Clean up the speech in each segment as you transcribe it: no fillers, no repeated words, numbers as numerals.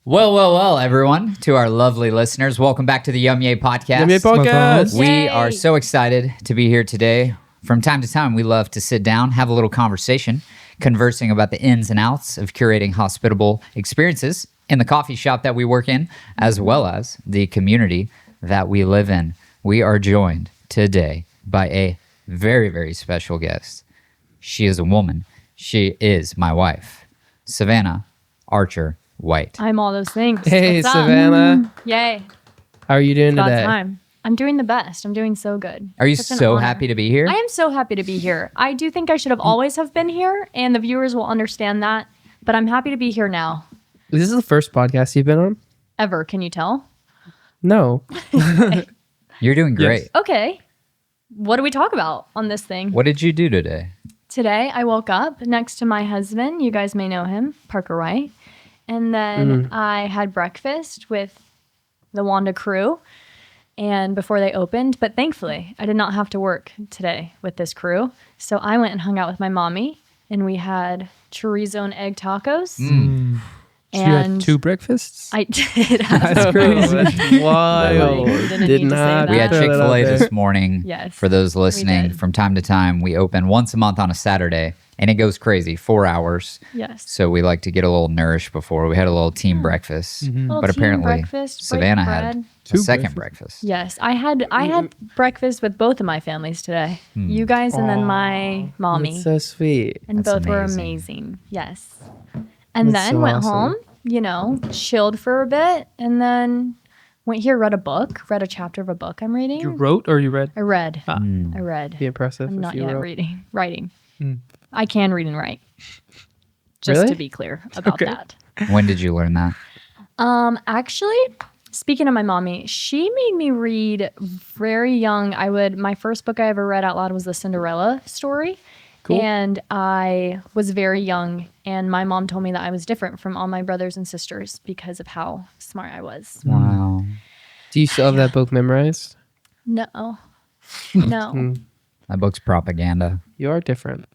Well, everyone, to our lovely listeners, welcome back to the Yum Yay Podcast. Yum Yay Podcast. We are so excited to be here today. From time to time, we love to sit down, have a little conversation, conversing about the ins and outs of curating hospitable experiences in the coffee shop that we work in, as well as the community that we live in. We are joined today by a very, very special guest. She is a woman. She is my wife, Savannah Archer White. I'm all those things. Hey, What's up? Savannah. Yay. How are you doing About today? time. I'm doing the best. I'm doing so good. Are you Such an so honor. happy to be here? I am so happy to be here. I do think I should have always have been here, and the viewers will understand that. But I'm happy to be here now. This is the first podcast you've been on? Ever, can you tell? No. You're doing great. Okay. What do we talk about on this thing? What did you do today? Today, I woke up next to my husband. You guys may know him, Parker White. And then I had breakfast with the Wondah crew and before they opened. But thankfully, I did not have to work today with this crew. So I went and hung out with my mommy and we had chorizo and egg tacos. So you had two breakfasts? I did. That's crazy. That's wild. Didn't Did need to say not. that. We had throw that out Chick-fil-A there. this morning. Yes, For those listening, did. from time to time, we open once a month on a Saturday, and it goes crazy, 4 hours. Yes. So we like to get a little nourished before. We had a little team breakfast, Little but team apparently breakfast, Savannah break had bread. a second breakfast. Yes, I had breakfast with both of my families today. You guys and then my mommy. That's so sweet. And That's both were amazing. amazing. Yes. And That's then so went awesome. home, chilled for a bit, and then went here, read a chapter of a book I'm reading. You wrote or you read? I read. Mm. I read. Be impressive. I'm if not you yet wrote. writing. I can read and write. Just Really? to be clear about Okay. that. When did you learn that? Actually, speaking of my mommy, she made me read very young. My first book I ever read out loud was the Cinderella story. Cool. And I was very young, and my mom told me that I was different from all my brothers and sisters because of how smart I was. Wow. Do you still have that book memorized? No. No. That book's propaganda. You are different.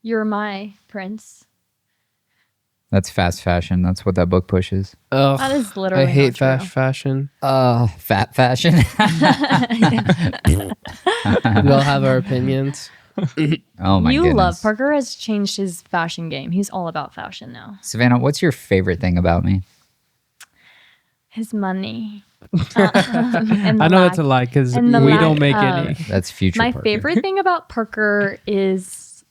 You're my prince. That's fast fashion. That's what that book pushes. Oh, That is literally I hate not fast fashion. Fat fashion. We all have our opinions. Oh my you goodness. love Parker has changed his fashion game. He's all about fashion now. Savannah, what's your favorite thing about me? His money. And I know lack- that's a lie because and the we lack don't make of- any. That's future My Parker. favorite thing about Parker is,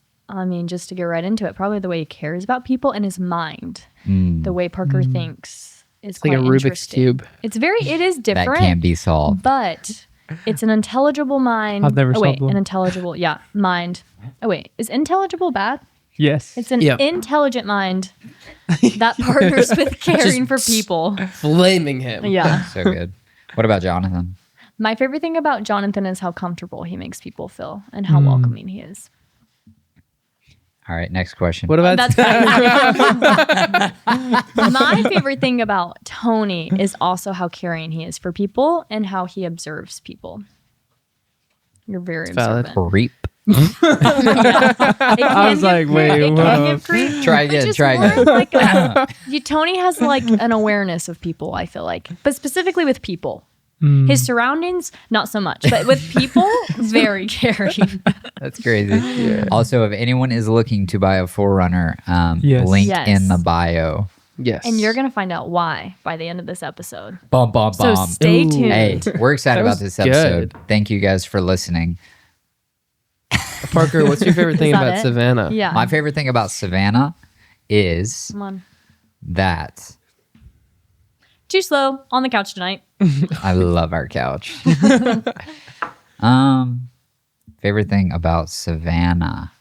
just to get right into it, probably the way he cares about people and his mind. The way Parker thinks is It's like quite a Rubik's interesting. Cube. It is That different, can't be solved. but it's an intelligible mind. I've never oh, wait, solved one. an intelligible, mind. Oh wait, is intelligible bad? Yes. It's an Yeah. intelligent mind that partners with caring for people. Flaming him. Yeah. So good. What about Jonathan? My favorite thing about Jonathan is how comfortable he makes people feel and how welcoming he is. All right, next question. What about That's fine. My favorite thing about Tony is also how caring he is for people and how he observes people. You're very valid. observant. Creep. I was like, wait, it hold can up. give creep. Try But again, just try more again. Like Tony has like an awareness of people, I feel like, but specifically with people. His surroundings, not so much, but with people, very caring. That's crazy. Also, if anyone is looking to buy a Forerunner, Yes. link Yes. in the bio. Yes. And you're going to find out why by the end of this episode. Bum, bum, So bum. stay tuned. Hey, we're excited That about was this episode. good. Thank you guys for listening. Parker, what's your favorite thing Is that about it? Savannah? Yeah. My favorite thing about Savannah is Come on. that Too slow. On the couch tonight. I love our couch. Favorite thing about Savannah.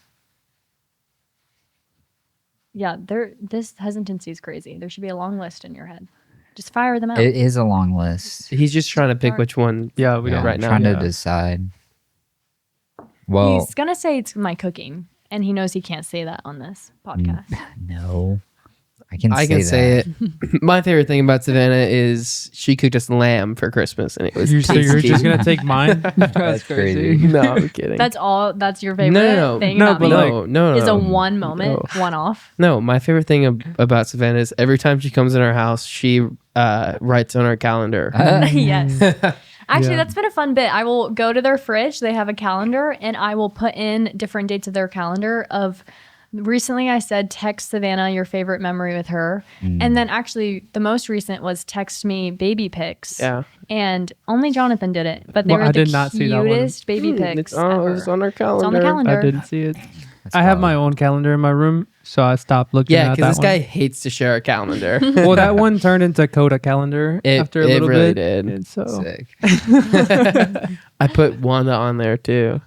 Yeah, this hesitancy is crazy. There should be a long list in your head. Just fire them out. It is a long list. He's just trying to pick Dark. which one. Yeah, we Yeah, don't. right I'm now, trying yeah. to decide. Well, He's gonna say it's my cooking, and he knows he can't say that on this podcast. no. I can say it. My favorite thing about Savannah is she cooked us lamb for Christmas, and it was So you're tasty. just gonna take mine? That's crazy. No, I'm kidding. That's your favorite No, thing no, about but me? like- no, Is a no. one moment, one off. No, my favorite thing about Savannah is every time she comes in our house, she writes on our calendar. Yes. Actually, Yeah. that's been a fun bit. I will go to their fridge. They have a calendar, and I will put in different dates of their calendar of. Recently, I said, text Savannah your favorite memory with her. And then actually, the most recent was text me baby pics. Yeah. And only Jonathan did it. But they Well, were I the did not see that one. cutest baby pics It's on, ever. it's on our calendar. It's on the calendar. I didn't see it. I have my own calendar in my room, so I stopped looking Yeah, at because that this one. guy hates to share a calendar. Well, that one turned into Coda calendar after a it little really bit. did. And so Sick. I put Wanda on there too.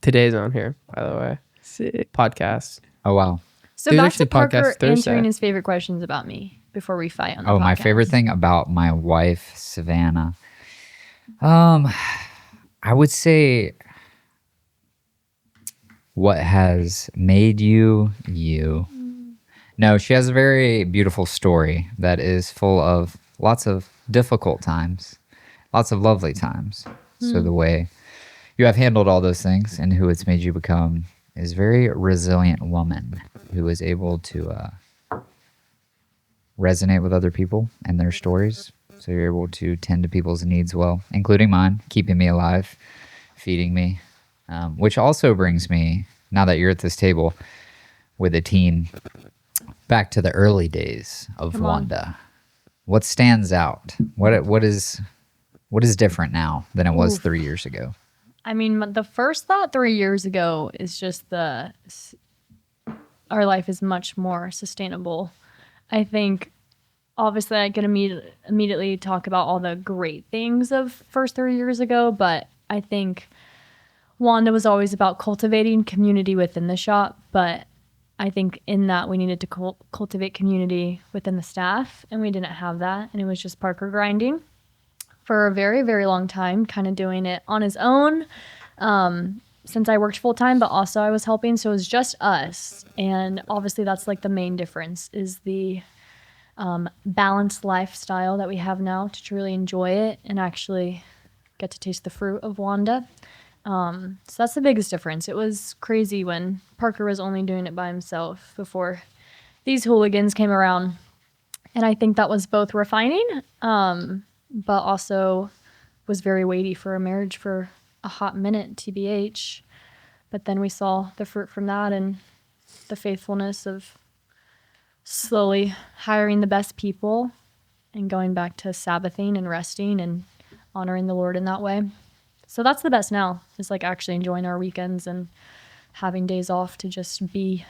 Today's on here, by the way. sick. Podcast. Oh wow. So There's back actually to Parker podcast Thursday. answering his favorite questions about me before we fight on the Oh, my podcast. favorite thing about my wife, Savannah. I would say what has made you you. No, she has a very beautiful story that is full of lots of difficult times, lots of lovely times. So the way you have handled all those things and who it's made you become is a very resilient woman who is able to resonate with other people and their stories. So you're able to tend to people's needs well, including mine, keeping me alive, feeding me, which also brings me, now that you're at this table with a teen, back to the early days of Come on. Wanda. What stands out? What is different now than it was 3 years ago? I mean, the first thought 3 years ago is just our life is much more sustainable. I think, obviously, I can immediately talk about all the great things of first 3 years ago, but I think Wanda was always about cultivating community within the shop, but I think in that we needed to cultivate community within the staff, and we didn't have that, and it was just Parker grinding for a very, very long time, kind of doing it on his own since I worked full-time, but also I was helping, so it was just us. And obviously that's like the main difference is the balanced lifestyle that we have now to truly enjoy it and actually get to taste the fruit of Wanda. So that's the biggest difference. It was crazy when Parker was only doing it by himself before these hooligans came around. And I think that was both refining, but also was very weighty for a marriage for a hot minute, TBH. But then we saw the fruit from that and the faithfulness of slowly hiring the best people and going back to Sabbathing and resting and honoring the Lord in that way. So that's the best now, is like actually enjoying our weekends and having days off to just be.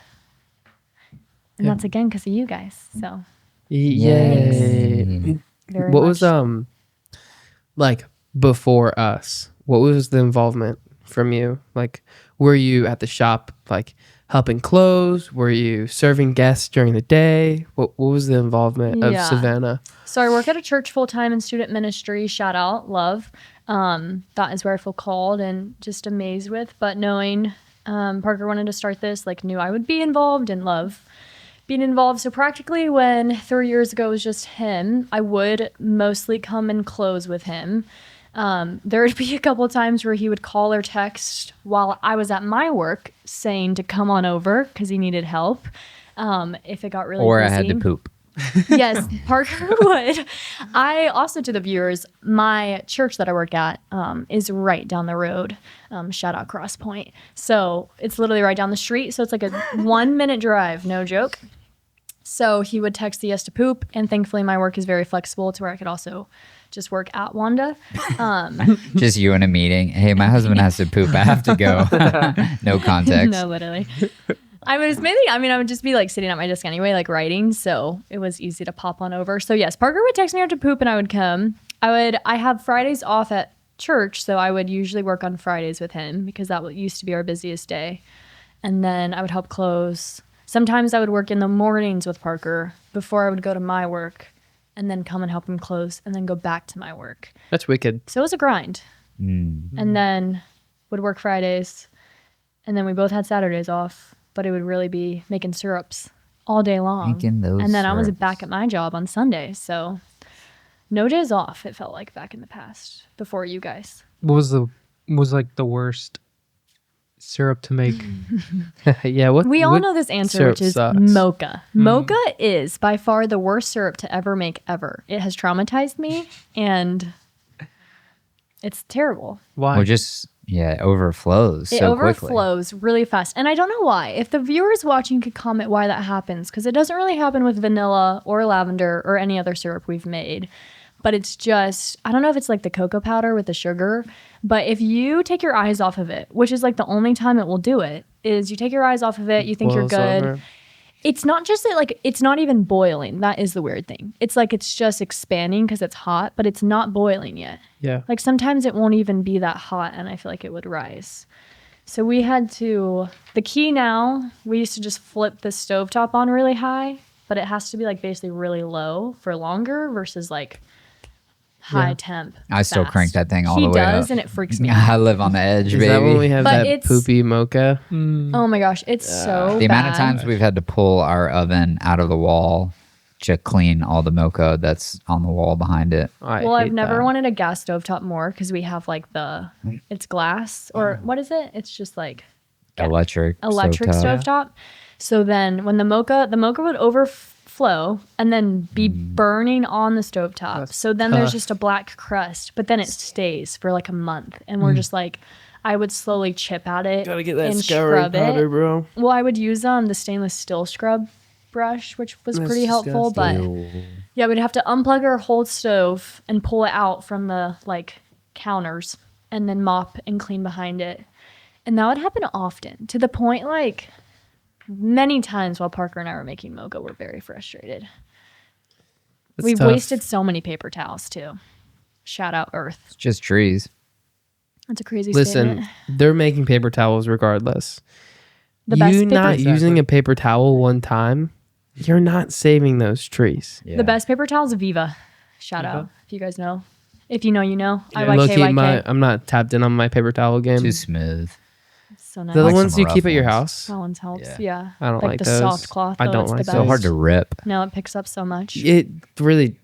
And that's again because of you guys. So Yay. very What much. was like before us? What was the involvement from you? Like, were you at the shop like helping close? Were you serving guests during the day? What was the involvement of Yeah. Savannah? So I work at a church full-time in student ministry. Shout out, love. That is where I feel called and just amazed with. But knowing Parker wanted to start this, like knew I would be involved and love being involved. So practically when 3 years ago it was just him, I would mostly come and close with him. There would be a couple of times where he would call or text while I was at my work saying to come on over because he needed help. If it got really Or busy. I had to poop. Yes, Parker would. I also, to the viewers, my church that I work at is right down the road. Shout out Cross Point. So it's literally right down the street. So it's like a 1 minute drive, no joke. So he would text the yes to poop. And thankfully my work is very flexible to where I could also just work at Wanda. Just you in a meeting. Hey, my husband has to poop. I have to go. No context. No, literally. I would just be like sitting at my desk anyway, like writing. So it was easy to pop on over. So yes, Parker would text me out to poop and I would come. I have Fridays off at church. So I would usually work on Fridays with him because that used to be our busiest day. And then I would help close. Sometimes I would work in the mornings with Parker before I would go to my work and then come and help him close and then go back to my work. That's wicked. So it was a grind. And then would work Fridays. And then we both had Saturdays off, but it would really be making syrups all day long. Drinking those And then I was syrups. back at my job on Sunday. So no days off, it felt like back in the past before you guys. What was like the worst syrup to make? Yeah, We all know this answer, syrup which is sucks? mocha. Mocha is by far the worst syrup to ever make ever. It has traumatized me and it's terrible. Why? Or just, it overflows It so quickly. overflows really fast. And I don't know why. If the viewers watching could comment why that happens, because it doesn't really happen with vanilla or lavender or any other syrup we've made. But it's just, I don't know if it's like the cocoa powder with the sugar, but if you take your eyes off of it, which is like the only time it will do it, is you take your eyes off of it, you think you're Boils good. over. It's not just that, like, it's not even boiling. That is the weird thing. It's like it's just expanding because it's hot, but it's not boiling yet. Yeah. Like sometimes it won't even be that hot and I feel like it would rise. So we had to, the key now, we used to just flip the stovetop on really high, but it has to be like basically really low for longer versus like high temp. I still fast. crank that thing all He the way does up. and it freaks me I out. live on the edge, Is baby. that when we have But that it's- poopy mocha? Oh my gosh, it's so the amount of bad. times we've had to pull our oven out of the wall to clean all the mocha that's on the wall behind it. Well, I've hate never that. wanted a gas stovetop more because we have like it's glass or what is it? It's just like Electric stovetop. stovetop. So then when the mocha would overflow and then be burning on the stovetop. That's So then there's tough. just a black crust, but then it stays for like a month. And we're just like, I would slowly chip at it Gotta get that and scouring scrub powder, it. bro. Well, I would use the stainless steel scrub brush, which was That's pretty helpful. But yeah, we'd have to unplug our whole stove and pull it out from the like counters and then mop and clean behind it. And that would happen often to the point like many times while Parker and I were making mocha, we're very frustrated. That's We've tough. wasted so many paper towels too. Shout out Earth. It's just trees. That's a crazy Listen, statement. they're making paper towels regardless. The best You paper- not Exactly. using a paper towel one time, you're not saving those trees. Yeah. The best paper towels, Viva. Shout out if you guys know. If you know, you know. Low-key, IYKYK. I'm not tapped in on my paper towel game. Too smooth. So nice. They're the like ones some you rough keep at your ones. house. That one's helps. Yeah. Yeah. I don't like the those. soft cloth. I though, don't it's like the So those. hard to rip. No, it picks up so much. It really,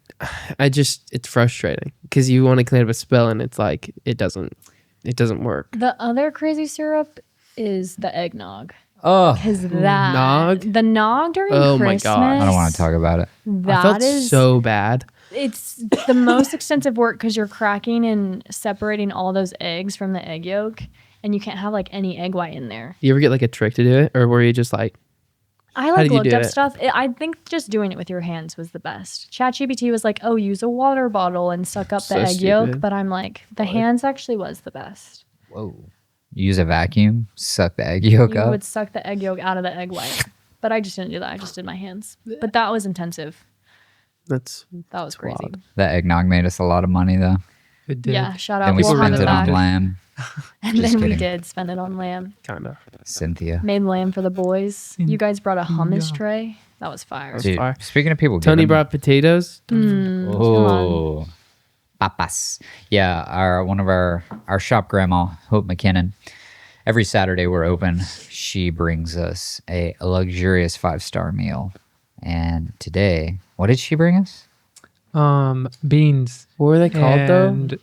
it's frustrating because you want to clean up a spill and it's like it doesn't work. The other crazy syrup is the eggnog. Oh, Because that Nog? the nog during Oh my Christmas. God. I don't want to talk about it. I felt That is so bad. it's the most extensive work because you're cracking and separating all those eggs from the egg yolk, and you can't have like any egg white in there. You ever get like a trick to do it, or were you just like, I did like you looked do up it? stuff. I think just doing it with your hands was the best. ChatGPT was like, "Oh, use a water bottle and suck up So the egg yolk," stupid. but I'm like, the hands actually was the best. Whoa. Use a vacuum, suck the egg yolk You up. would suck the egg yolk out of the egg white, but I just didn't do that. I just did my hands. But that was intensive. that's That was crazy. wild. That eggnog made us a lot of money, though. It did. Yeah, shout out. Then we We'll have spent it it on back. lamb. And Just then we kidding. did spend it on lamb. kind of? Cynthia. Made lamb for the boys. You guys brought a hummus tray. That was fire. Dude, fire. speaking of people Tony giving- brought potatoes. Oh, papas. Yeah, one of our shop grandma, Hope McKinnon. Every Saturday we're open. She brings us a luxurious 5-star meal. And today, what did she bring us? Beans. What were they called though? And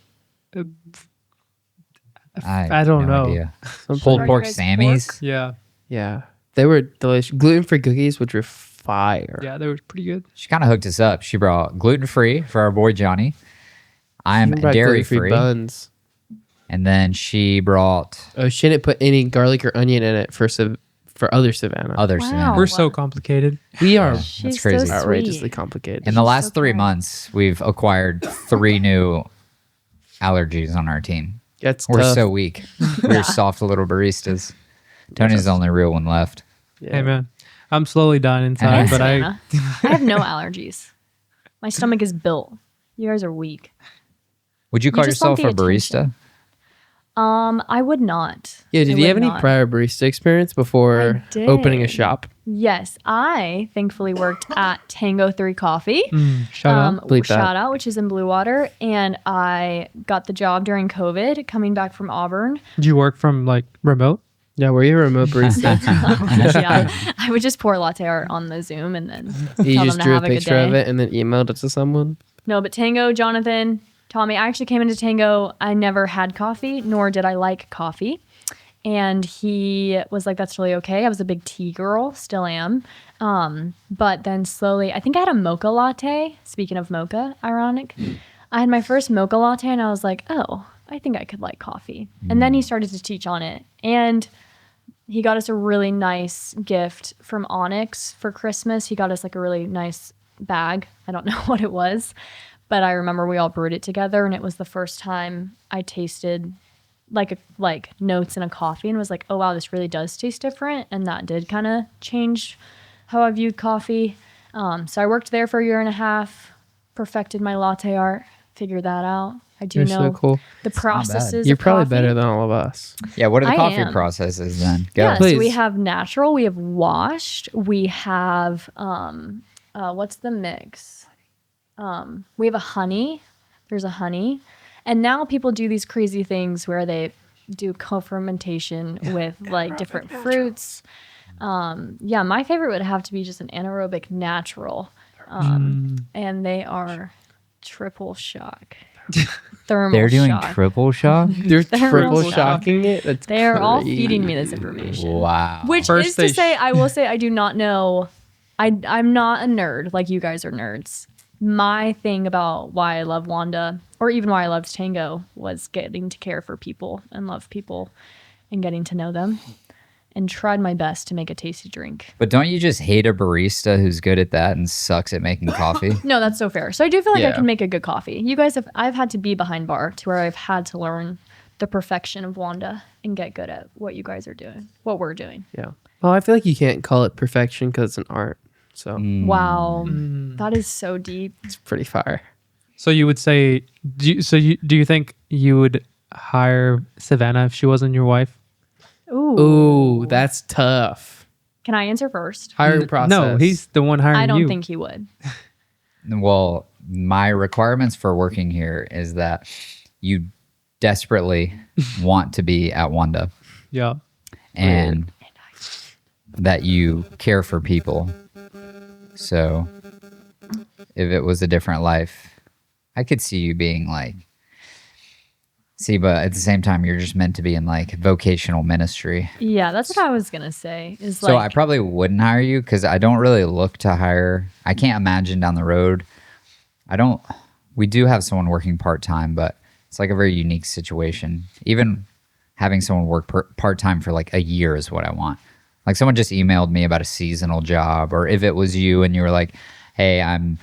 I I don't have no know. idea. Something- Pulled Are you pork guys Sammys. Yeah. Yeah, they were delicious. Gluten-free cookies, which were fire. Yeah, they were pretty good. She kind of hooked us up. She brought gluten-free for our boy Johnny. I'm She brought dairy-free. gluten-free buns. And then she brought Oh, she didn't put any garlic or onion in it for other Savannah. other Wow. cinnamon. We're so complicated. We are She's crazy. so outrageously sweet. complicated. In the She's last so 3 kind. months, we've acquired 3 new allergies on our team. That's We're tough. so weak. We're soft little baristas. Tony's the only real one left. Yeah. Hey man, I'm slowly dying And inside, but Savannah. I have no allergies. My stomach is built. You guys are weak. Would you call just want yourself a the barista? attention. I would not. Yeah, I did you would have any not. prior barista experience before I opening a did. shop? Yes, I thankfully worked at Tango 3 Coffee. shout out. Bleep that. Shout out, which is in Blue Water. And I got the job during COVID coming back from Auburn. Did you work from like remote? Yeah, were you a remote barista? Yeah, I would just pour latte art on the Zoom and then You tell just them to drew a have a good picture day. of it and then emailed it to someone? No, but Tango, Jonathan, Tommy, I actually came into Tango. I never had coffee, nor did I like coffee. And he was like, that's really okay. I was a big tea girl, still am. But then slowly, I think I had a mocha latte. Speaking of mocha, ironic. I had my first mocha latte and I was like, oh, I think I could like coffee. And then he started to teach on it. And he got us a really nice gift from Onyx for Christmas. He got us like a really nice bag. I don't know what it was, but I remember we all brewed it together, and it was the first time I tasted like notes in a coffee and was like, oh wow, this really does taste different. And that did kind of change how I viewed coffee. So I worked there for a year and a half, perfected my latte art, figured that out. I do You're know so cool. the processes. You're of probably coffee. better than all of us. Yeah, what are the I coffee am. processes then? Go. Yeah, Please. so we have natural, we have washed, we have what's the mix? We have a honey. There's a honey. And now people do these crazy things where they do co-fermentation with like different fruits. Yeah, my favorite would have to be just an anaerobic natural. And they are triple shock. Thermal They're doing shock. triple shock? You're Thermal triple shock. shocking it? That's They're all crazy. feeding me this information. Wow. Which First is to they say, I will say I do not know. I'm not a nerd like you guys are nerds. My thing about why I love Wondah, or even why I loved Tango, was getting to care for people and love people and getting to know them, and tried my best to make a tasty drink. But don't you just hate a barista who's good at that and sucks at making coffee? No, that's so fair. So I do feel like I Yeah. can make a good coffee. You guys I've had to be behind bar to where I've had to learn the perfection of Wondah and get good at what you guys are doing, what we're doing. Yeah. Well, I feel like you can't call it perfection because it's an art. So Wow, that is so deep. it's pretty fire. So you would say, do you think you would hire Savannah if she wasn't your wife? Ooh. Ooh, that's tough. Can I answer first? Hiring process. No, he's the one hiring you. I don't think he would. Well, my requirements for working here is that you desperately want to be at Wondah Yeah. and that you care for people. So if it was a different life, I could see you being like, but at the same time, you're just meant to be in like vocational ministry. Yeah, that's what I was gonna say. Is So I like, probably wouldn't hire you because I don't really look to hire. I can't imagine down the road. We do have someone working part-time, but it's like a very unique situation. Even having someone work part-time for like a year is what I want. Like someone just emailed me about a seasonal job, or if it was you and you were like, hey, I'm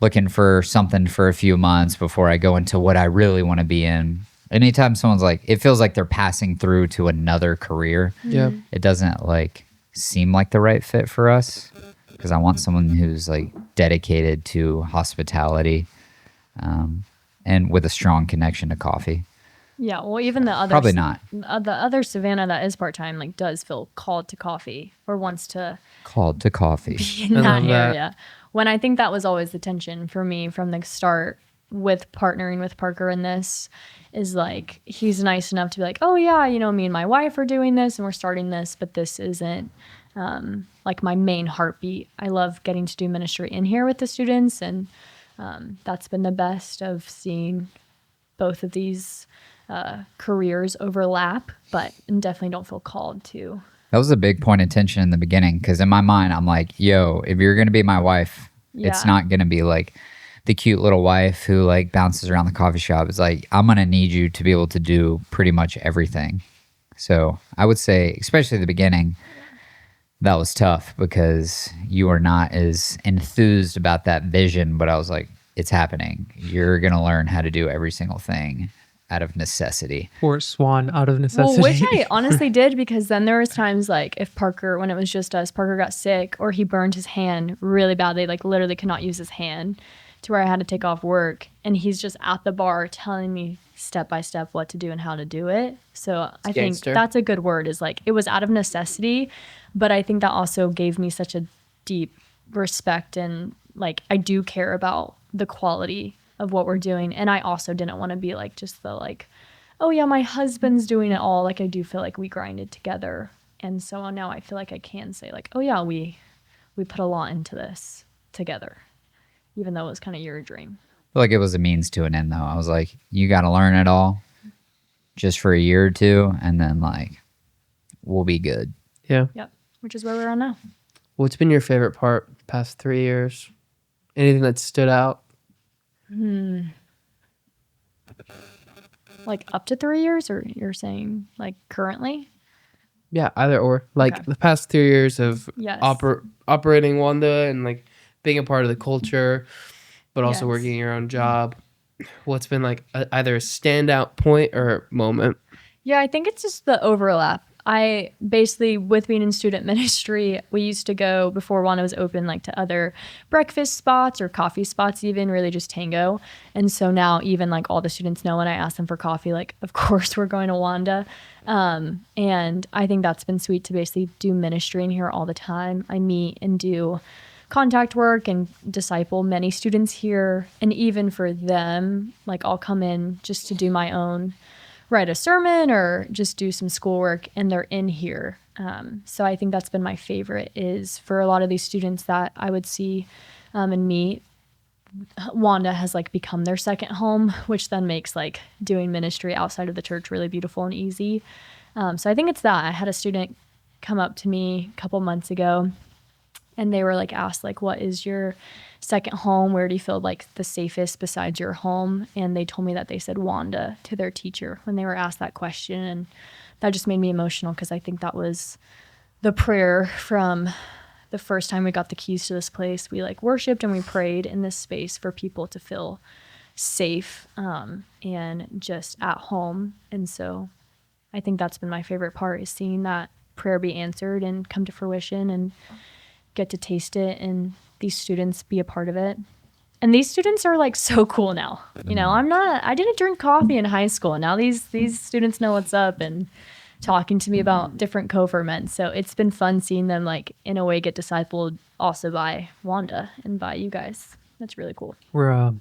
looking for something for a few months before I go into what I really want to be in. Anytime someone's like, it feels like they're passing through to another career. Yeah. It doesn't like seem like the right fit for us because I want someone who's like dedicated to hospitality and with a strong connection to coffee. yeah. Well, even the other Probably not. The other Savannah that is part time like does feel called to coffee or wants to Called to coffee. be in I that love that. area. When I think that was always the tension for me from the start with partnering with Parker in this is like he's nice enough to be like, oh yeah, you know, me and my wife are doing this and we're starting this, but this isn't like my main heartbeat. I love getting to do ministry in here with the students, and that's been the best of seeing both of these careers overlap, but definitely don't feel called to. That was a big point of tension in the beginning because in my mind, I'm like, yo, if you're going to be my wife, it's Yeah. not going to be like the cute little wife who like bounces around the coffee shop. It's like, I'm going to need you to be able to do pretty much everything. So I would say, especially at the beginning, that was tough because you are not as enthused about that vision. But I was like, it's happening. You're going to learn how to do every single thing out of necessity. Or Swan out of necessity. Well, which I honestly did, because then there was times like if Parker, when it was just us, Parker got sick or he burned his hand really badly, like literally could not use his hand, to where I had to take off work, and he's just at the bar telling me step by step what to do and how to do it. So I think gangster. that's a good word, is like it was out of necessity, but I think that also gave me such a deep respect, and like I do care about the quality of what we're doing. And I also didn't want to be like just the like, oh yeah, my husband's doing it all. Like I do feel like we grinded together And so now I feel like I can say like, oh yeah, we put a lot into this together, even though it was kind of your dream. I feel like it was a means to an end, though. I was like, you got to learn it all just for a year or two, and then like we'll be good. Yeah. Yep. Which is where we're on now. What's been your favorite part past 3 years? Anything that stood out? Like up to 3 years, or you're saying like currently? Yeah, either or. Like Okay. the past 3 years of Yes. operating Wondah and like being a part of the culture, but also Yes. working your own job. What's been like either a standout point or moment? Yeah, I think it's just the overlap. I basically, with being in student ministry, we used to go before Wanda was open, like to other breakfast spots or coffee spots, even really just Tango. And so now, even like all the students know when I ask them for coffee, like, of course, we're going to Wanda. And I think that's been sweet to basically do ministry in here all the time. I meet and do contact work and disciple many students here. And even for them, like, I'll come in just to do my own, write a sermon or just do some schoolwork, and they're in here. So I think that's been my favorite, is for a lot of these students that I would see and meet, Wanda has like become their second home, which then makes like doing ministry outside of the church really beautiful and easy. So I think it's that. I had a student come up to me a couple months ago, and they were like asked like, what is your second home? Where do you feel like the safest besides your home? And they told me that they said Wanda to their teacher when they were asked that question. And that just made me emotional, because I think that was the prayer from the first time we got the keys to this place. We like worshiped and we prayed in this space for people to feel safe and just at home. And so I think that's been my favorite part, is seeing that prayer be answered and come to fruition, and get to taste it, and these students be a part of it. And these students are like so cool now. You know, I didn't drink coffee in high school. Now these students know what's up and talking to me about different co-ferments. So it's been fun seeing them like in a way get discipled also by Wanda and by you guys. That's really cool. We're,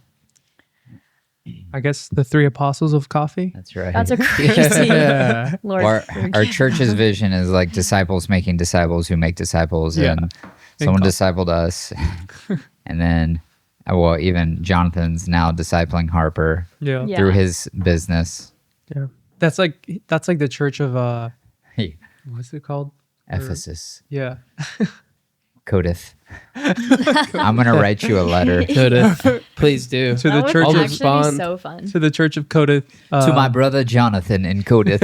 I guess, the three apostles of coffee. That's right. That's a crazy Yeah. Lord. Our church's vision is like disciples making disciples who make disciples. Yeah. And someone discipled us. And then, well, even Jonathan's now discipling Harper Yeah. Yeah. through his business. Yeah. That's like the church of Hey, what's it called? Ephesus, Yeah. Codith. I'm going to write you a letter. Coulda. Please do. To That the would church I'll of actually respond. be so fun. to the church of Codith. To my brother Jonathan in Codith.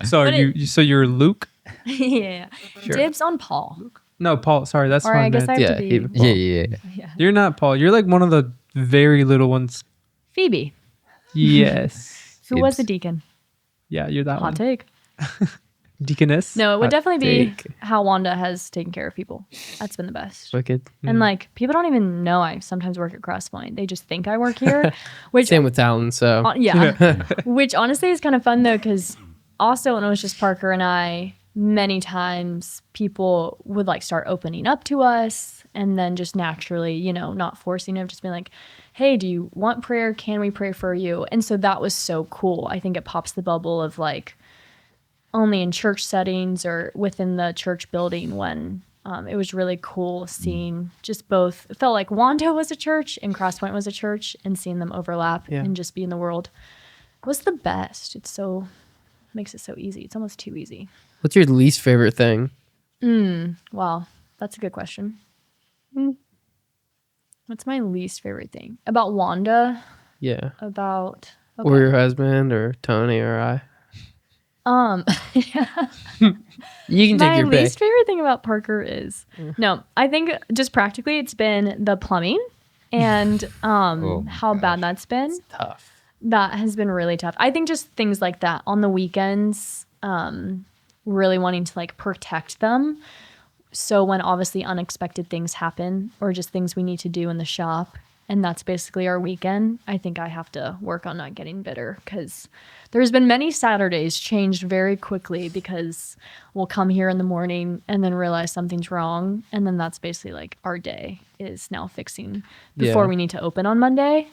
So are But you so you're Luke? Yeah. Dibs on Paul. No, Paul. Sorry, that's Or what I guess I meant. have to Yeah, be he- Yeah. yeah. You're not Paul. You're like one of the very little ones. Phoebe, Yes. who was Dibs. the deacon. Yeah, you're that Hot one. take. Deaconess. No, it would Hot definitely be take. how Wanda has taken care of people. That's been the best. Wicked. And like people don't even know I sometimes work at Crosspoint. They just think I work here, which Same with Talon. So yeah, which honestly is kind of fun though, because also when it was just Parker and I, many times people would like start opening up to us, and then just naturally, you know, not forcing it, just being like, hey, do you want prayer? Can we pray for you? And so that was so cool. I think it pops the bubble of like only in church settings or within the church building, when it was really cool seeing just both. It felt like Wanda was a church and Crosspoint was a church, and seeing them overlap Yeah. and just be in the world was the best. It's so, makes it so easy. It's almost too easy. what's your least favorite thing? Wow, that's a good question. What's my least favorite thing about Wanda? Yeah. About Or your husband or Tony or I. You can take my your least pick. favorite thing about Parker is no. I think just practically, it's been the plumbing and Oh, how bad that's been. Tough. That has been really tough. I think just things like that on the weekends, really wanting to like protect them. So when obviously unexpected things happen, or just things we need to do in the shop, and that's basically our weekend, I think I have to work on not getting bitter, because there's been many Saturdays changed very quickly, because we'll come here in the morning and then realize something's wrong. And then that's basically like our day is now fixing before Yeah. we need to open on Monday.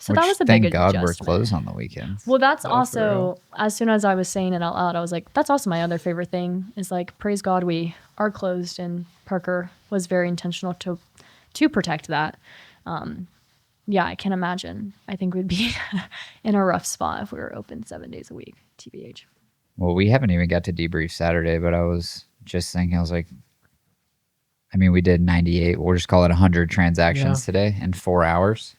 So that was a big thank God adjustment. we're closed on the weekends. Well, that's for also, real. as soon as I was saying it out loud, I was like, that's also my other favorite thing is like, praise God, we are closed. And Parker was very intentional to protect that. Yeah, I can imagine. I think we'd be in a rough spot if we were open 7 days a week, TBH. Well, we haven't even got to debrief Saturday, but I was just thinking, I was like, I mean, we did 98, we'll just call it 100 transactions today in 4 hours,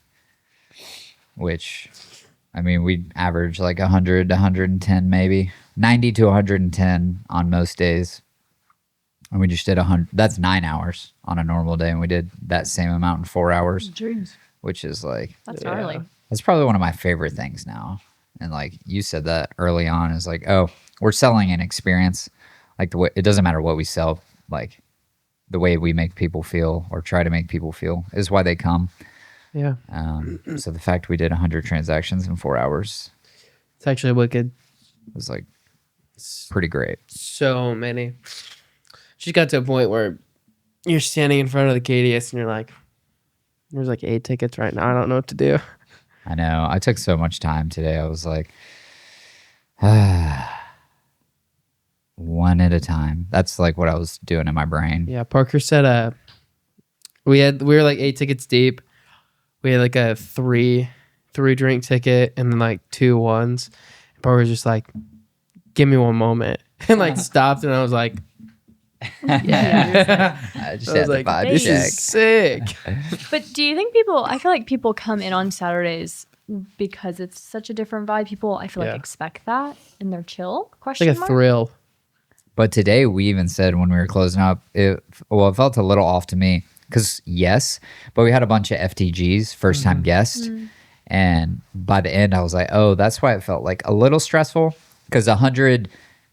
which, I mean, we average like 100 to 110 maybe, 90 to 110 on most days. And we just did 100, that's 9 hours on a normal day, and we did that same amount in 4 hours, Jeez. which is like, That's gnarly. that's probably one of my favorite things now. And like you said that early on is like, oh, we're selling an experience. Like the way, it doesn't matter what we sell, like the way we make people feel or try to make people feel is why they come. Yeah. So the fact we did 100 transactions in 4 hours It's actually wicked. was like pretty great. So many. Just got to a point where you're standing in front of the KDS and you're like, there's like 8 tickets right now. I don't know what to do. I know. I took so much time today. I was like, one at a time. That's like what I was doing in my brain. Yeah, Parker said we were like 8 tickets deep. We had like a three drink ticket and then like 2 ones. And Parker was just like, give me one moment. And like stopped and I was like, yeah. I just I was had like, the vibe this check. is sick. But do you think people, I feel like people come in on Saturdays because it's such a different vibe. People, I feel Yeah. like, expect that and they're chill? It's Question like a mark? thrill. But today we even said when we were closing up, it felt a little off to me because yes, but we had a bunch of FTGs, first time guests. And by the end I was like, oh, that's why it felt like a little stressful because 100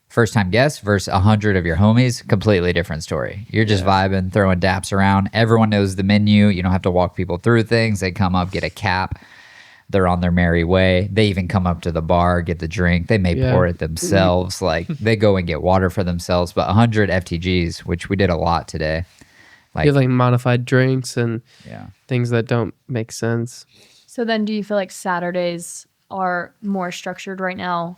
first time guests versus 100 of your homies, completely different story. You're just vibing, throwing daps around. Everyone knows the menu. You don't have to walk people through things. They come up, get a cap. They're on their merry way. They even come up to the bar, get the drink. They may pour it themselves. Like they go and get water for themselves. But 100 FTGs, which we did a lot today. You have like modified drinks and Yeah. things that don't make sense. So then do you feel like Saturdays are more structured right now,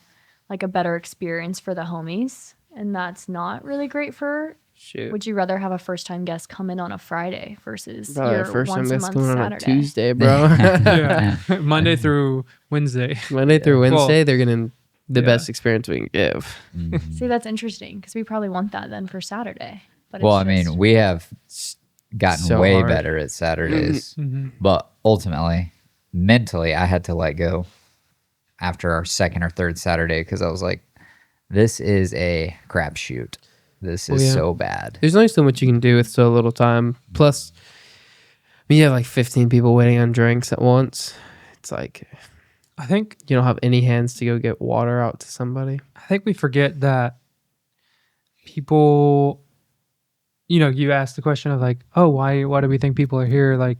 like a better experience for the homies? And that's not really great for, Shoot. would you rather have a first time guest come in on a Friday versus Probably your the first time once a that's month coming on a Saturday? Tuesday, bro. Yeah. Monday through Wednesday. Monday through Well, Wednesday, they're getting the yeah. best experience we can give. See, that's interesting because we probably want that then for Saturday. But Well, I it's mean, just- we have gotten So way hard. better at Saturdays. Mm-hmm. But ultimately, mentally, I had to let go after our second or third Saturday because I was like, this is a crapshoot. This is yeah. so bad. There's only so much you can do with so little time. Plus, when you have like 15 people waiting on drinks at once, it's like I think you don't have any hands to go get water out to somebody. we forget that people, you ask the question of like, oh, why do we think people are here? Like,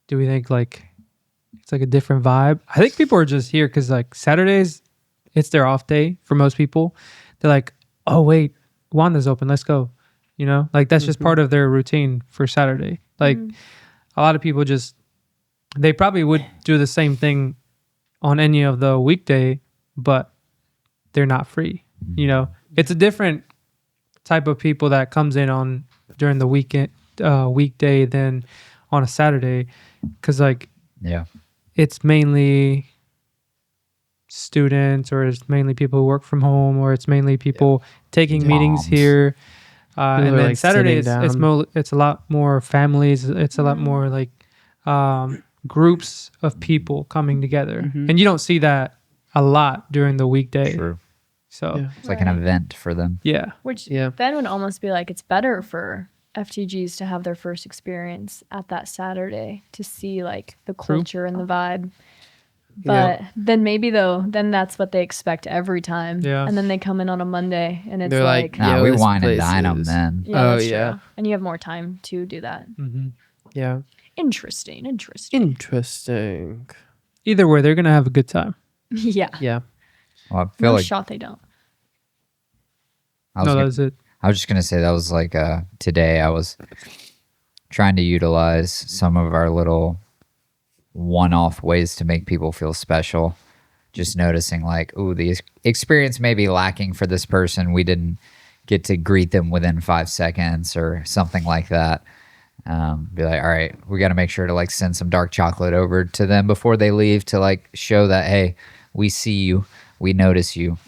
do we think like it's like a different vibe? I think people are just here because like Saturdays, it's their off day for most people. They're like, oh wait, Wanda's open, let's go. Like that's just part of their routine for Saturday. Like a lot of people they probably would do the same thing on any of the weekday, but they're not free. It's a different type of people that comes in on during the weekday than on a Saturday, because like Yeah. it's mainly students, or it's mainly people who work from home, or it's mainly people taking meetings Moms. here. And are, then like, Saturday sitting it's down. it's a lot more families. It's a lot more like groups of people coming together, and you don't see that a lot during the weekday. True. So Yeah. It's like an event for them. yeah. Which Yeah. then would almost be like it's better for FTGs to have their first experience at that Saturday to see like the culture and the vibe. But then maybe then that's what they expect every time. Yeah. And then they come in on a Monday and it's They're like, like, Nah, Yo, we this wine and place dine them is- then. yeah, Oh, that's yeah. true. And you have more time to do that. Yeah. Interesting. Interesting. Either way, they're gonna have a good time. Yeah. Yeah. Well, I feel No like shot they don't. I was No, gonna- that was it. I was just gonna say that was like today I was trying to utilize some of our little one-off ways to make people feel special. Just noticing like, ooh, the experience may be lacking for this person. We didn't get to greet them within 5 seconds or something like that. Be like, all right, we got to make sure to like send some dark chocolate over to them before they leave to like show that, hey, we see you, we notice you.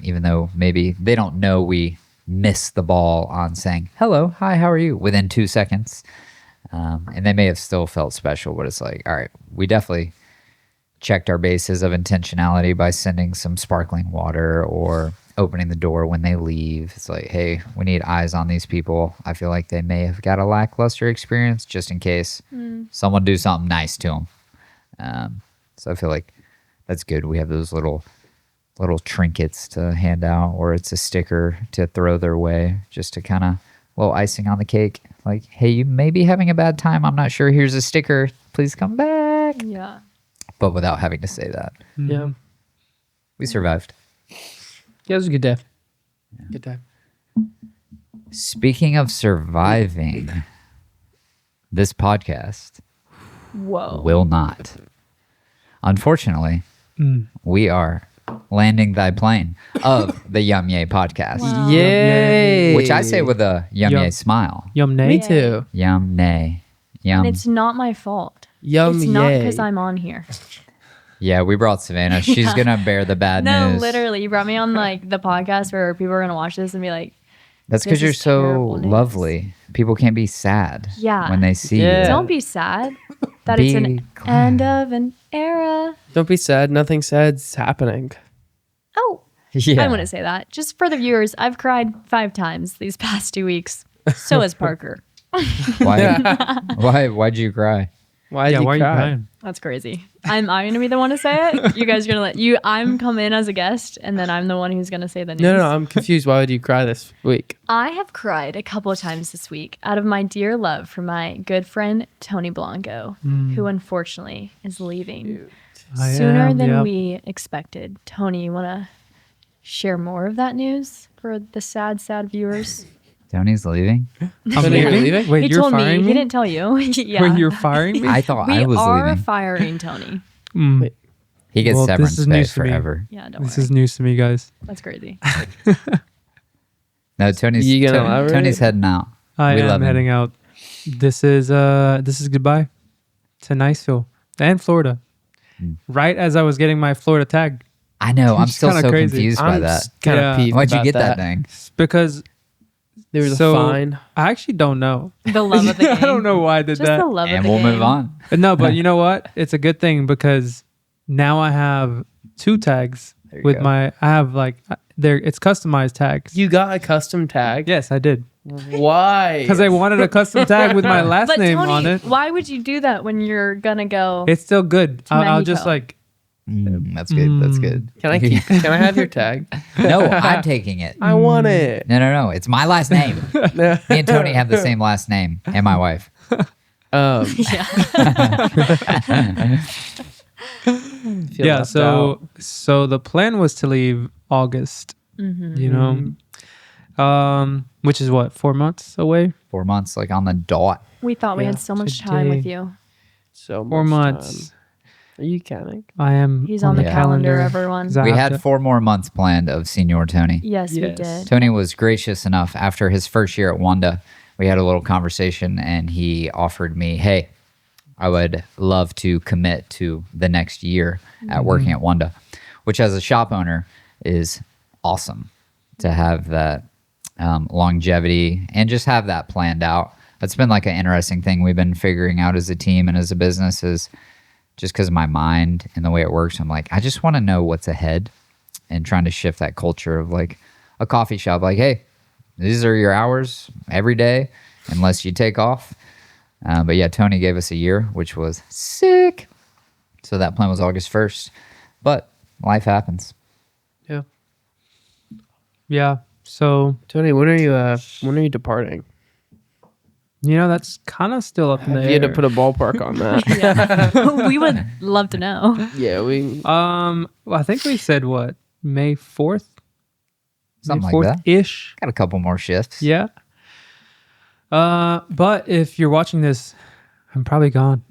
Even though maybe they don't know we missed the ball on saying, hello, hi, how are you? Within 2 seconds. And they may have still felt special, but it's like, all right, we definitely checked our bases of intentionality by sending some sparkling water or opening the door when they leave. It's like, hey, we need eyes on these people. I feel like they may have got a lackluster experience just in case someone do something nice to them. So I feel like that's good. We have those little trinkets to hand out, or it's a sticker to throw their way just to kind of little icing on the cake. Like, hey, you may be having a bad time. I'm not sure. Here's a sticker. Please come back. Yeah. But without having to say that. Yeah. We survived. Yeah, it was a good day. Good day. Speaking of surviving, this podcast Whoa. will not. Unfortunately, we are landing thy plane of the Yum Yay podcast, Wow. Yay! which I say with a Yum Yum. Yay smile. Yum Me nay. too. Yum Nay. Yum. And it's not my fault. Yum It's not yay. because I'm on here. Yeah, we brought Savannah. She's going to bear the bad No, news. literally, you brought me on like the podcast where people are gonna watch this and be like, That's this because you're is so terrible news. lovely. People can't be sad Yeah. when they see Yeah. you. "Don't be sad that Be it's an glad. end of an era." Don't be sad. Nothing sad's happening. Oh, Yeah. I wouldn't say that. Just for the viewers, I've cried 5 times these past 2 weeks. So has Parker. Why'd you cry? Why did Yeah, you why are you cry? crying? That's crazy. I'm gonna be the one to say it. You guys are gonna let you. I'm come in as a guest, and then I'm the one who's gonna say the news. No, I'm confused. Why would you cry this week? I have cried a couple of times this week out of my dear love for my good friend Tony Blanco, who unfortunately is leaving I sooner am, than yep. we expected. Tony, you want to share more of that news for the sad viewers? Tony's leaving? I'm Tony, you're leaving? Wait, He you're told me. firing He me? didn't tell you. Yeah. Wait, you're firing me? I thought we I was are leaving. firing Tony. Mm. Wait. He gets Well, this severance is pay news to me. forever. Yeah, don't This worry. is news to me, guys. That's crazy. No, Tony's You gonna elaborate? Tony's heading out. I We love am him. heading out. This is goodbye to Niceville and Florida. Right as I was getting my Florida tag, I know. I'm It's still kinda so crazy. confused by I'm that. kind of Yeah. peeved Why'd you about get that thing? because There was So- a fine. I actually don't know. The love of the game. I don't know why I did Just that. the love of And the we'll game. move on. But no, but you know what? It's a good thing because now I have 2 tags There you with go. I have like it's customized tags. You got a custom tag? Yes, I did. Why? Because I wanted a custom tag with my last But name Tony, on it. why would you do that when you're gonna go? It's still good. I'll Mexico. just like That's good. That's good. Can I keep? Can I have your tag? No, I'm taking it. I want it. No. It's my last name. Me and Tony have the same last name, and my wife. Um, Yeah. feel yeah. left So the plan was to leave August. You know, which is what 4 months away. 4 months, like on the dot. We thought we Yeah, had so much time with today. you. so 4 much months. time. Are you counting? I am. He's on the Yeah. calendar, everyone. 'cause I We have had to- 4 more months planned of Senior Tony. Yes, we Yes. did. Tony was gracious enough after his first year at Wondah. We had a little conversation, and he offered me, hey, I would love to commit to the next year at working at Wondah, which as a shop owner is awesome to have that longevity and just have that planned out. That's been like an interesting thing we've been figuring out as a team and as a business is just because of my mind and the way it works. I'm like, I just want to know what's ahead and trying to shift that culture of like a coffee shop. Like, hey, these are your hours every day unless you take off. But yeah, Tony gave us a year, which was sick. So that plan was August 1st. But life happens. Yeah. Yeah. So Tony, when are you departing? you know that's kind of still up in the If air. you had to put a ballpark on that. Yeah. We would love to know. Yeah, we. well, I think we said what May 4th, Something May like that. ish. Got a couple more shifts. Yeah. But if you're watching this, I'm probably gone.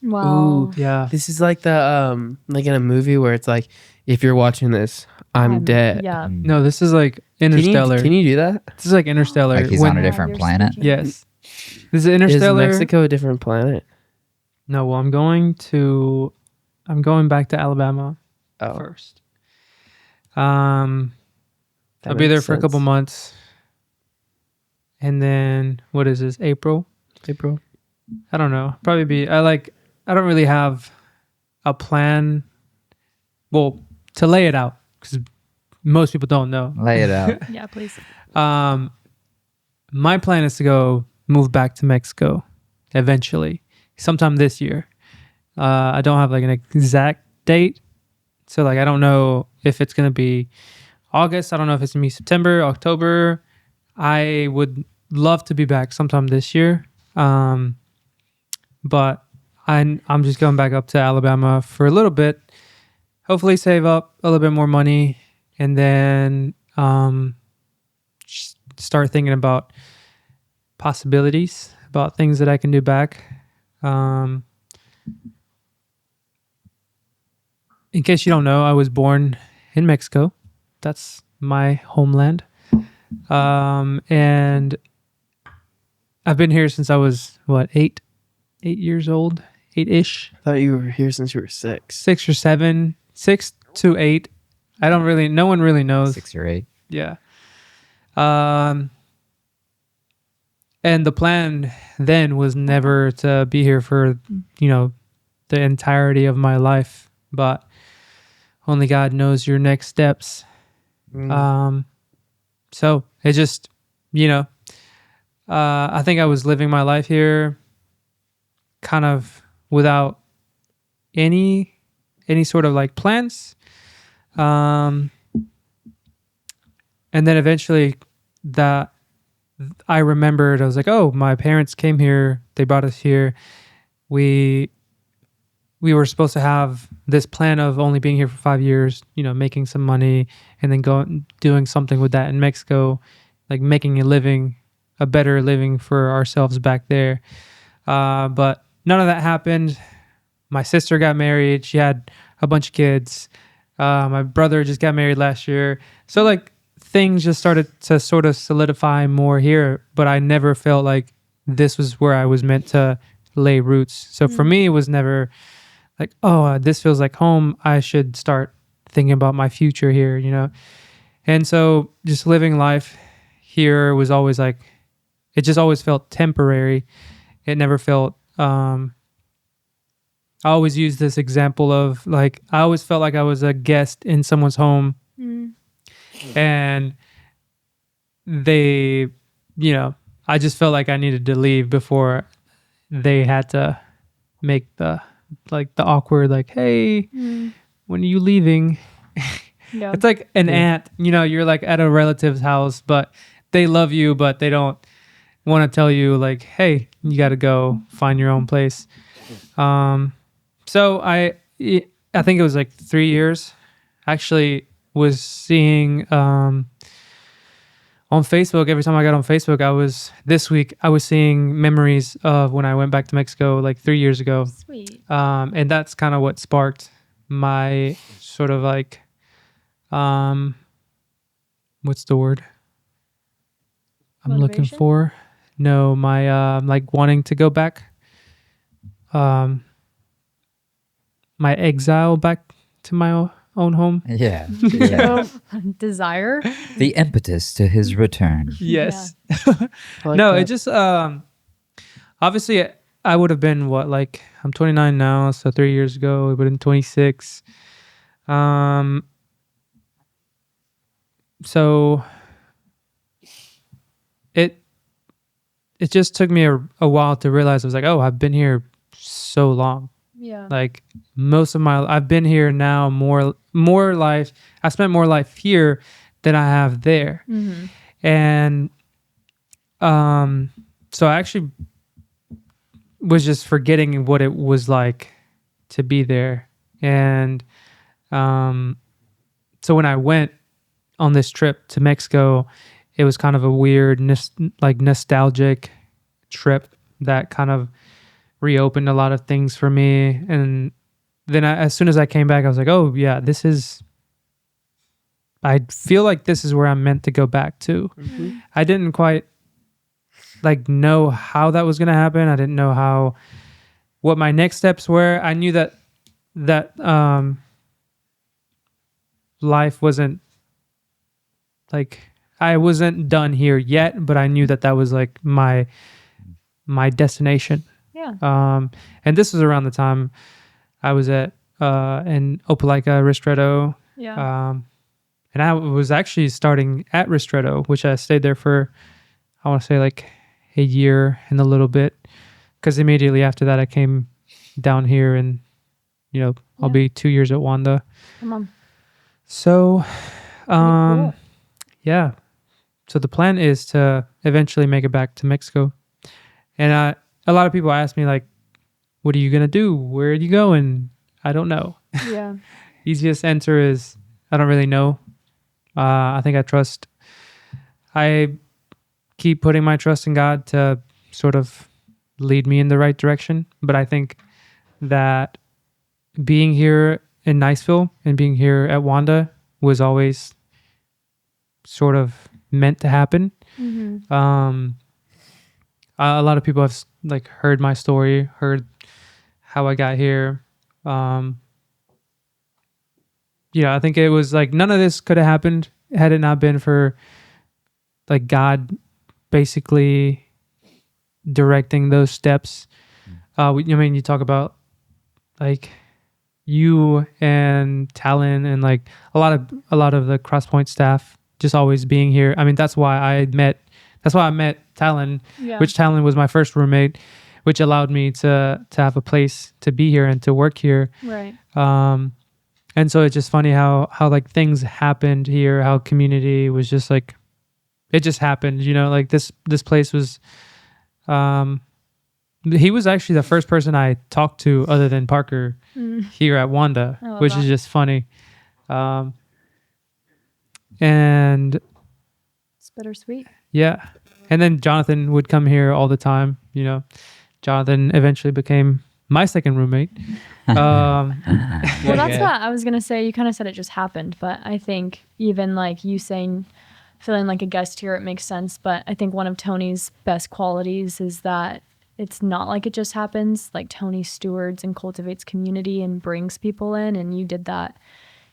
Wow. Yeah. This is like the like in a movie where it's like, if you're watching this, I'm dead. Yeah. No, this is like Can Interstellar. you do that? This is like Interstellar. Like he's When- on a different you're planet. speaking. Yes. This is Is Interstellar. Mexico a different planet? No, well, I'm going back to Alabama Oh, first. that I'll be there makes for a couple sense. months. And then what is this? April? April. I don't know. Probably I don't really have a plan. Well, to lay it out, because most people don't know. Lay it out. Yeah, please. My plan is to go move back to Mexico eventually, sometime this year. I don't have like an exact date. So like I don't know if it's gonna be August. I don't know if it's gonna be September, October. I would love to be back sometime this year. But I'm just going back up to Alabama for a little bit. Hopefully save up a little bit more money and then just start thinking about possibilities, about things that I can do back. In case you don't know, I was born in Mexico. That's my homeland. And I've been here since I was, 8 years old, 8-ish, I thought you were here since you were 6. 6 or 7, 6 to 8. No one really knows. 6 or 8. Yeah. And the plan then was never to be here for, the entirety of my life, but only God knows your next steps. So it just, I think I was living my life here kind of without any sort of like plans. And then eventually that I remembered, I was like, oh, my parents came here. They brought us here. We were supposed to have this plan of only being here for 5 years, making some money and then doing something with that in Mexico, like making a better living for ourselves back there. But none of that happened. My sister got married. She had a bunch of kids. My brother just got married last year. So like things just started to sort of solidify more here, but I never felt like this was where I was meant to lay roots. So for me, it was never like, oh, this feels like home. I should start thinking about my future here, And so just living life here was always like, it just always felt temporary. It never felt, I always use this example of like, I always felt like I was a guest in someone's home and they, I just felt like I needed to leave before they had to make the awkward, like, hey, when are you leaving? Yeah. It's like an aunt, you're like at a relative's house, but they love you, but they don't want to tell you like, hey, you got to go find your own place. So I think it was like 3 years. Actually was seeing on Facebook, every time I got on Facebook, this week I was seeing memories of when I went back to Mexico like 3 years ago. Sweet. And that's kind of what sparked my sort of like, what's the word I'm looking Motivation? for? No, my like wanting to go back. My exile back to my own home. Yeah. Desire. The impetus to his return. Yes. I like No, that. it just obviously I would have been I'm 29 now, so 3 years ago I would have been 26. So it just took me a while to realize. I was like, oh, I've been here so long. Yeah. Like I've been here now more life. I spent more life here than I have there. Mm-hmm. And so I actually was just forgetting what it was like to be there. And so when I went on this trip to Mexico, it was kind of a weird nostalgic trip that kind of reopened a lot of things for me. And then as soon as I came back, I was like, oh yeah, I feel like this is where I'm meant to go back to. Mm-hmm. I didn't quite like know how that was going to happen. I didn't know what my next steps were. I knew that life wasn't like, I wasn't done here yet, but I knew that was like my destination. Yeah. And this was around the time I was at in Opelika, Ristretto. Yeah. And I was actually starting at Ristretto, which I stayed there for, I want to say like a year and a little bit. Because immediately after that, I came down here and, I'll be 2 years at Wondah. Come on. So, Cool. yeah. So the plan is to eventually make it back to Mexico. And a lot of people ask me like, what are you going to do? Where are you going? I don't know. Yeah. Easiest answer is I don't really know. I think I keep putting my trust in God to sort of lead me in the right direction. But I think that being here in Niceville and being here at Wondah was always sort of meant to happen. Mm-hmm. A lot of people have like heard my story, heard how I got here. I think it was like none of this could have happened had it not been for like God basically directing those steps. You talk about like you and Talon and like a lot of the CrossPoint staff just always being here. I mean, that's why I met Talon, which Talon was my first roommate, which allowed me to have a place to be here and to work here. Right. And so it's just funny how like things happened here, how community was just like, it just happened, like this place was, he was actually the first person I talked to other than Parker here at Wondah, which is just funny. And It's bittersweet. yeah. And then Jonathan would come here all the time, Jonathan eventually became my second roommate. Well, that's what I was going to say. You kind of said it just happened, but I think even like you saying, feeling like a guest here, it makes sense. But I think one of Tony's best qualities is that it's not like it just happens. Like Tony stewards and cultivates community and brings people in, and you did that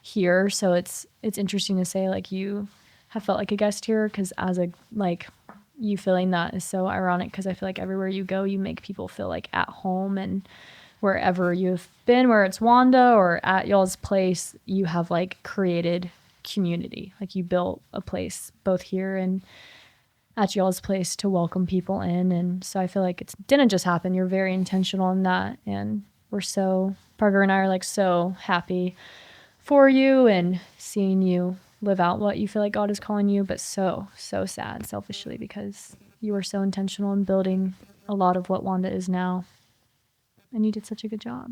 here. So it's interesting to say like you have felt like a guest here, because as a like you feeling that is so ironic, because I feel like everywhere you go, you make people feel like at home, and wherever you've been, where it's Wondah or at y'all's place, you have like created community. Like you built a place both here and at y'all's place to welcome people in. And so I feel like it didn't just happen. You're very intentional in that. And Parker and I are like so happy for you and seeing you live out what you feel like God is calling you, but so sad selfishly, because you were so intentional in building a lot of what Wondah is now. And you did such a good job.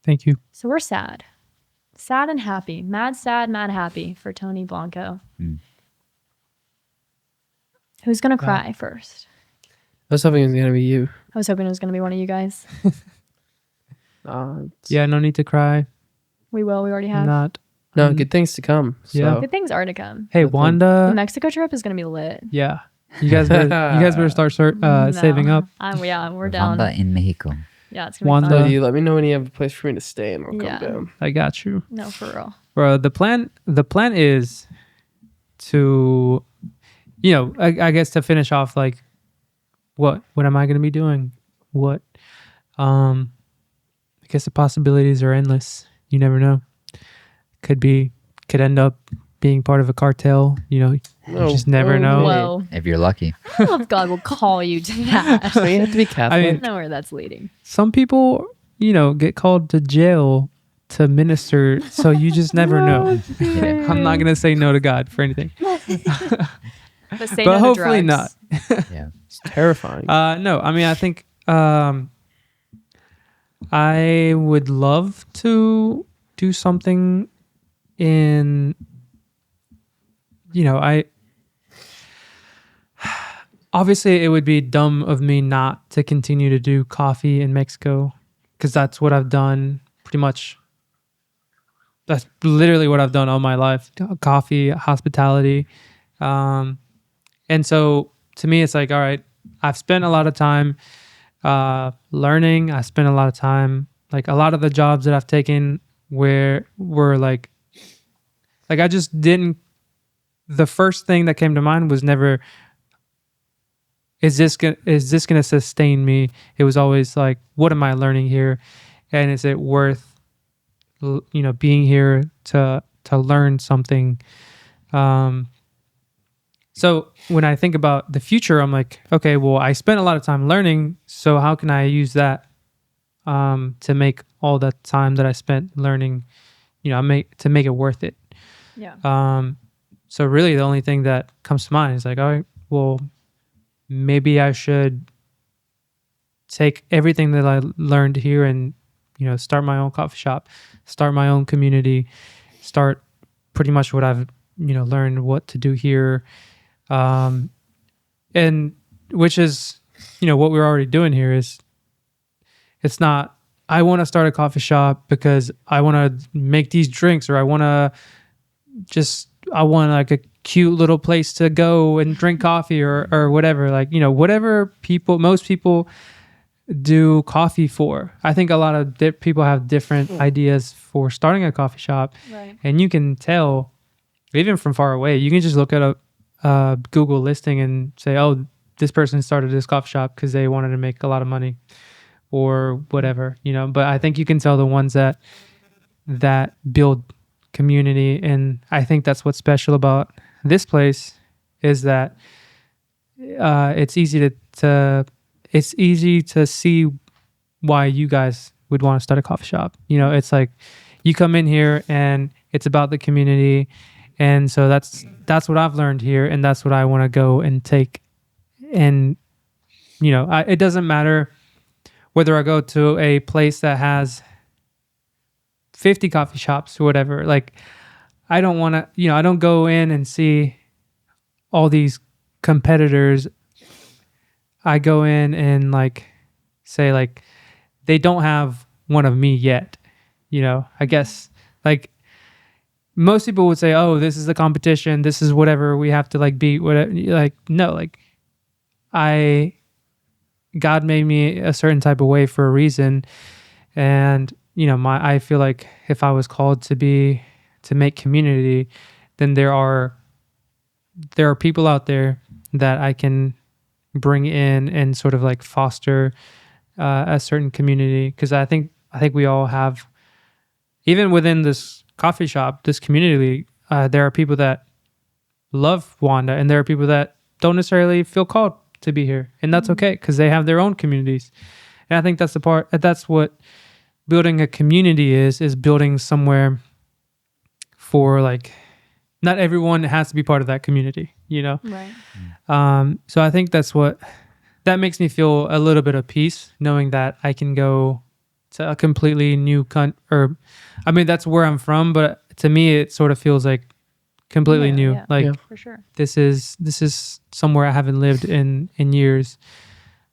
Thank you. So we're sad. Sad and happy. Mad, sad, mad, happy for Tony Blanco. Who's going to cry first? I was hoping it was going to be you. I was hoping it was going to be one of you guys. Yeah, no need to cry. We will. We already have. No, good things to come. Yeah. So. Good things are to come. Hey, The Wondah. Mexico trip is going to be lit. Yeah. You guys better start saving up. Yeah, we're down. Wondah in Mexico. Yeah, it's going to be Wondah. fun. So you let me know when you have a place for me to stay, and I'll come down. I got you. No, for real. Bro, the plan is to, I guess to finish off, like, what am I going to be doing? I guess the possibilities are endless. You never know. Could end up being part of a cartel, you just never know. Whoa. If you're lucky. I don't know if God will call you to that. So you have to be Catholic. I I mean, don't know where that's leading. some people, get called to jail to minister, so you just never know. I'm not going to say no to God for anything. But say But no to hopefully drugs. not. Yeah. It's terrifying. No, I mean, I think I would love to do something in, obviously it would be dumb of me not to continue to do coffee in Mexico, because that's what I've done pretty much. That's literally what I've done all my life: coffee, hospitality. And so to me, it's like, all right, I've spent a lot of time learning. I spent a lot of time, like a lot of the jobs that I've taken were like I just didn't. The first thing that came to mind was never, is this gonna sustain me? It was always like, what am I learning here, and is it worth being here to learn something? So when I think about the future, I'm like, okay, well, I spent a lot of time learning, so how can I use that to make all that time that I spent learning, to make it worth it? Yeah. So really the only thing that comes to mind is like, all right, well, maybe I should take everything that I learned here and, start my own coffee shop, start my own community, start pretty much what I've, learned what to do here. And which is, what we're already doing here is, it's not, I want to start a coffee shop because I want to make these drinks, or I want like a cute little place to go and drink coffee or whatever, like, whatever most people do coffee for. I think a lot of people have different ideas for starting a coffee shop. Right. And you can tell even from far away. You can just look at a Google listing and say, oh, this person started this coffee shop because they wanted to make a lot of money or whatever, but I think you can tell the ones that build community. And I think that's what's special about this place, is that it's easy to see why you guys would want to start a coffee shop. It's like you come in here and it's about the community. And so that's what I've learned here, and that's what I want to go and take. And it doesn't matter whether I go to a place that has 50 coffee shops or whatever. Like, I don't want to, I don't go in and see all these competitors. I go in and say they don't have one of me yet. I guess like most people would say, oh, this is the competition. This is whatever we have to beat. Whatever. No, God made me a certain type of way for a reason. And, I feel like if I was called to make community, then there are people out there that I can bring in and sort of foster a certain community. Cause I think we all have, even within this coffee shop, this community, there are people that love Wondah, and there are people that don't necessarily feel called to be here, and that's okay because they have their own communities. And I think that's what building a community is building somewhere for not everyone has to be part of that community, Right. So I think that makes me feel a little bit of peace, knowing that I can go to a completely new that's where I'm from, but to me it sort of feels like completely new. Yeah, for sure. This is somewhere I haven't lived in years.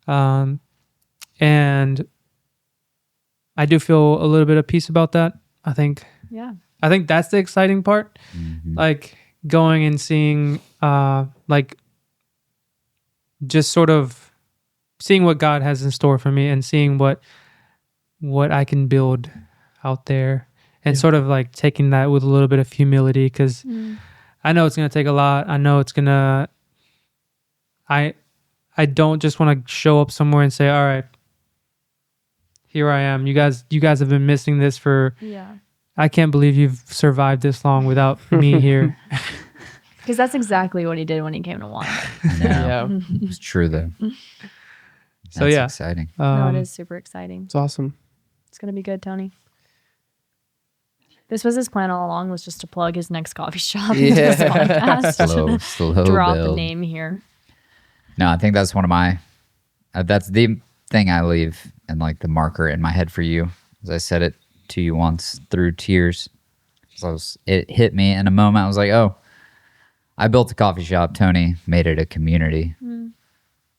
And I do feel a little bit of peace about that. I think that's the exciting part. Mm-hmm. Going and seeing, just sort of seeing what God has in store for me, and seeing what I can build out there, and sort of taking that with a little bit of humility, because I know it's going to take a lot. I know it's going to, I don't just want to show up somewhere and say, all right, here I am. You guys have been missing this for, I can't believe you've survived this long without me here. Because that's exactly what he did when he came to Wondah. Yeah. It's true though. So That's exciting. No, it is super exciting. It's awesome. It's going to be good, Tony. This was his plan all along, was just to plug his next coffee shop into this podcast. Slow Drop build. the name here. No, I think that's one of my, that's the thing I leave and the marker in my head for you. As I said it to you once through tears. So it hit me in a moment. I was like, oh, I built a coffee shop. Tony made it a community.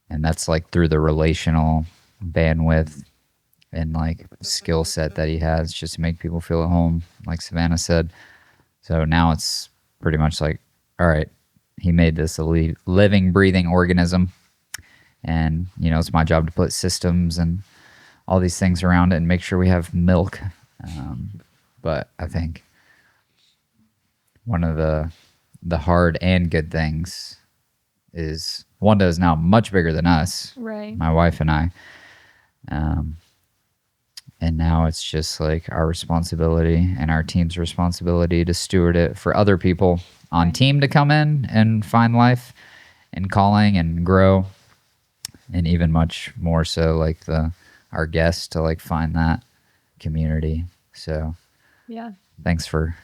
And that's like through the relational bandwidth and like skill set that he has just to make people feel at home, like Savannah said. So now it's pretty much like, all right, he made this a living, breathing organism. And, you know, it's my job to put systems and all these things around it and make sure we have milk. But I think one of the hard and good things is wondah is now much bigger than us, Right. my wife and I. And now it's just like our responsibility and our team's responsibility to steward it for other people on team to come in and find life and calling and grow. And even much more so like our guests to like find that community. So Yeah. thanks for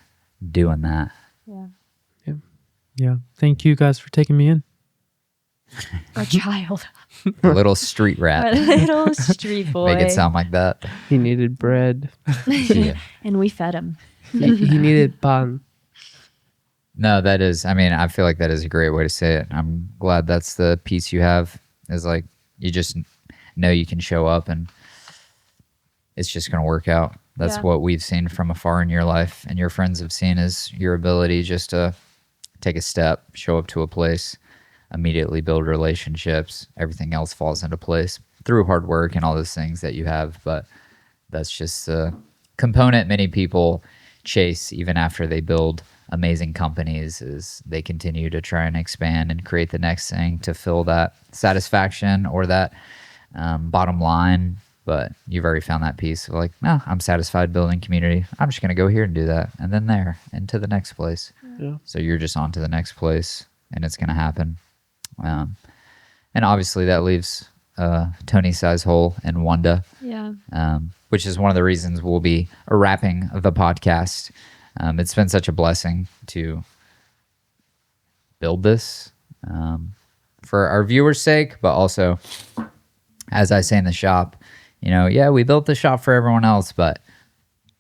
doing that. Yeah. Yeah. Thank you guys for taking me in. A child. A little street rat. A little street boy. Make it sound like that. He needed bread. Yeah. And we fed him. He needed pan. No, that is, I mean, I feel like that is a great way to say it. I'm glad that's the piece you have, is like, you just know you can show up and it's just going to work out. That's Yeah. what we've seen from afar in your life, and your friends have seen, is your ability just to take a step, show up to a place, immediately build relationships. Everything else falls into place through hard work and all those things that you have. But that's just a component many people chase even after they build amazing companies, is they continue to try and expand and create the next thing to fill that satisfaction or that bottom line. But you've already found that piece of like, no, I'm satisfied building community. I'm just going to go here and do that. And then there and to the next place. Yeah. So you're just on to the next place and it's going to happen. And obviously that leaves Tony size hole in wondah, Yeah. which is one of the reasons we'll be wrapping the podcast. It's been such a blessing to build this for our viewers' sake, but also, as I say in the shop, you know, yeah, we built the shop for everyone else, but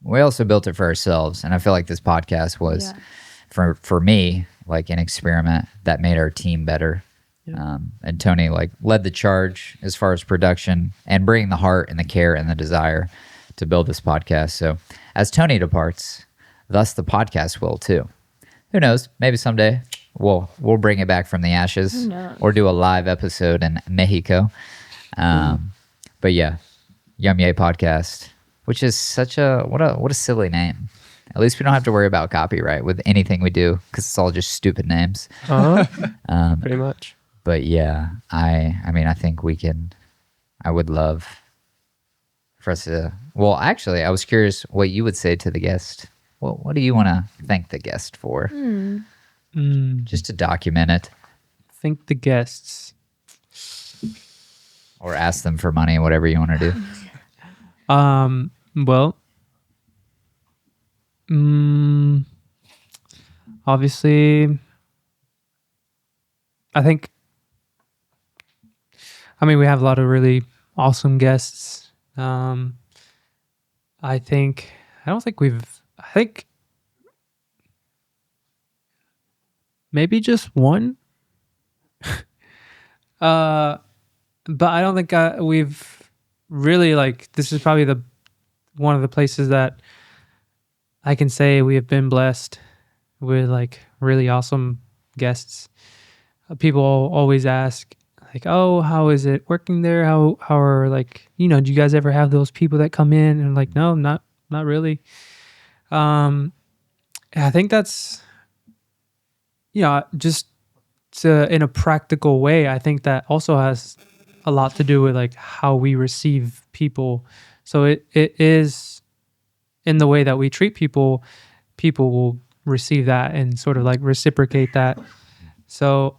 we also built it for ourselves. And I feel like this podcast was, for me, like an experiment that made our team better. And Tony like led the charge as far as production and bringing the heart and the care and the desire to build this podcast. So as Tony departs, thus the podcast will too. Who knows? Maybe someday we'll bring it back from the ashes Who knows? or do a live episode in Mexico. But yeah, Yum Yay Podcast, which is such what a silly name. At least we don't have to worry about copyright with anything we do because it's all just stupid names. Pretty much. But yeah, I mean, I think I would love for us to, well, actually, I was curious what you would say to the guest. Well, what do you want to thank the guest for? Just to document it Thank the guests. or ask them for money, whatever you want to do. Well, obviously, I mean, we have a lot of really awesome guests. I think maybe just one. But I don't think we've really, like, this is probably one of the places that I can say we have been blessed with like really awesome guests. People always ask like, oh, how is it working there? How are, like, you know, do you guys ever have those people that come in? And like, no, not really. I think that's, you know, just in a practical way, I think that also has a lot to do with like how we receive people. So it is in the way that we treat people, people will receive that and sort of like reciprocate that. So,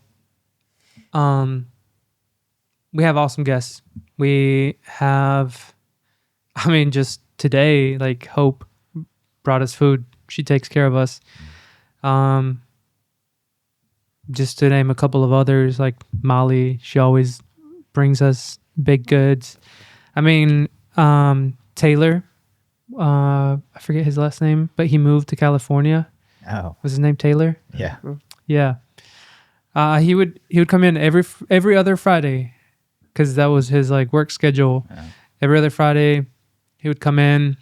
we have awesome guests. We have, I mean, just today, like Hope brought us food. She takes care of us. Just to name a couple of others, like Molly, she always brings us baked goods. I mean, Taylor, I forget his last name, but he moved to California. Oh, Was his name Taylor? yeah. Yeah. He would come in every other Friday, because that was his like work schedule. Yeah. Every other Friday, he would come in.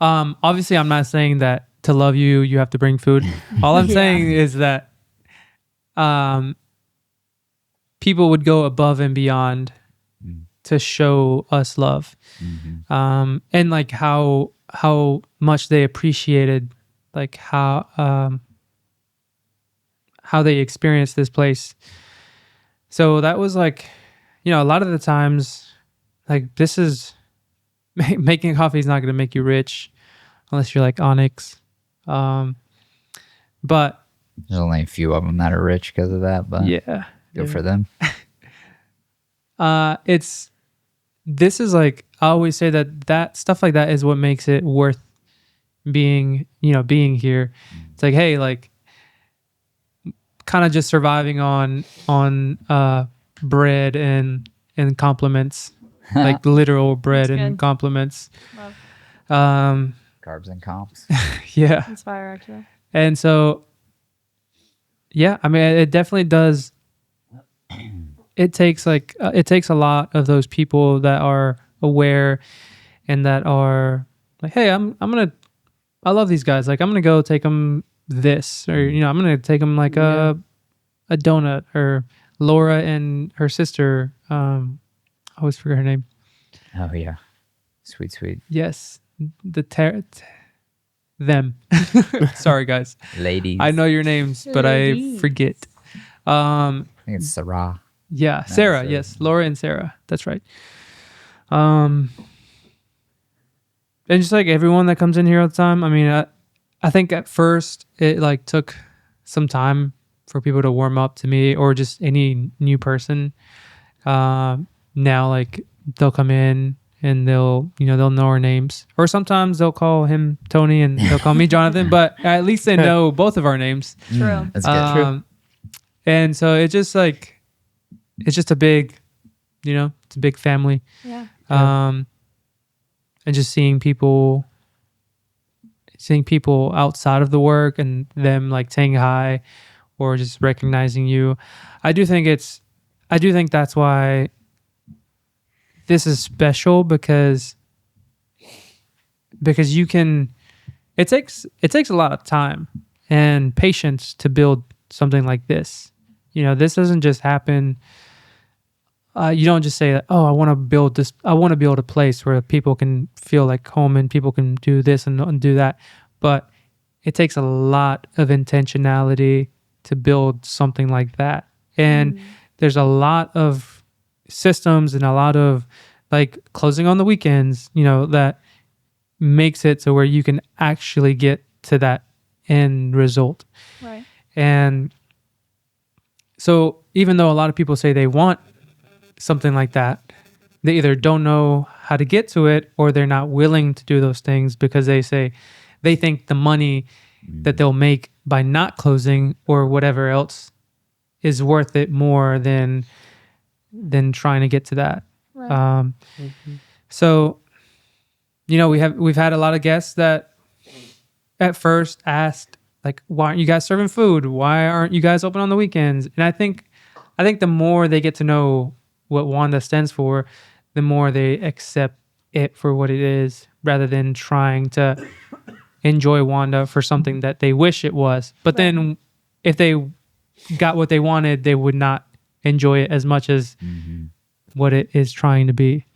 Obviously, I'm not saying that to love you, you have to bring food. All I'm saying is that people would go above and beyond to show us love, and like how much they appreciated, like how they experienced this place. So that was like, you know, a lot of the times, like this is making coffee is not going to make you rich unless you're like Onyx. But There's only a few of them that are rich because of that, but yeah, good for them. this is like, I always say that stuff like that is what makes it worth being here. It's like, hey, like kind of just surviving on bread and compliments, like literal bread That's and good. compliments. Love. Carbs and comps. Yeah. That's fire, actually. And so, yeah, I mean, it definitely does. It takes a lot of those people that are aware and that are like, hey, I love these guys. Like, I'm gonna go take them this, or I'm gonna take them like a donut. Or Laura and her sister, I always forget her name. Oh yeah, sweet Yes, them. Sorry, guys. ladies. I know your names, but I Ladies. forget. I think it's Sarah. Yeah, No, Sarah. Sarah. Yes, Laura and Sarah. That's right. And just like everyone that comes in here all the time. I mean, I think at first it like took some time for people to warm up to me, or just any new person. Now, like they'll come in and they'll know our names, or sometimes they'll call him Tony and they'll call me Jonathan. But at least they know both of our names. True. That's good. And so it's just like, it's just a big, it's a big family. Yeah. And just seeing people outside of the work and them like saying hi or just recognizing you. I do think that's why this is special, because you can, it takes a lot of time and patience to build something like this. This doesn't just happen. You don't just say that, oh, I want to build this. I want to build a place where people can feel like home and people can do this and do that. But it takes a lot of intentionality to build something like that. And there's a lot of systems and a lot of like closing on the weekends, that makes it so where you can actually get to that end result. Right. And so even though a lot of people say they want something like that, they either don't know how to get to it, or they're not willing to do those things because they think the money that they'll make by not closing or whatever else is worth it more than trying to get to that. Right. So, we've had a lot of guests that at first asked, like, why aren't you guys serving food? Why aren't you guys open on the weekends? And I think the more they get to know what wondah stands for, the more they accept it for what it is, rather than trying to enjoy wondah for something that they wish it was. But then if they got what they wanted, they would not enjoy it as much as what it is trying to be.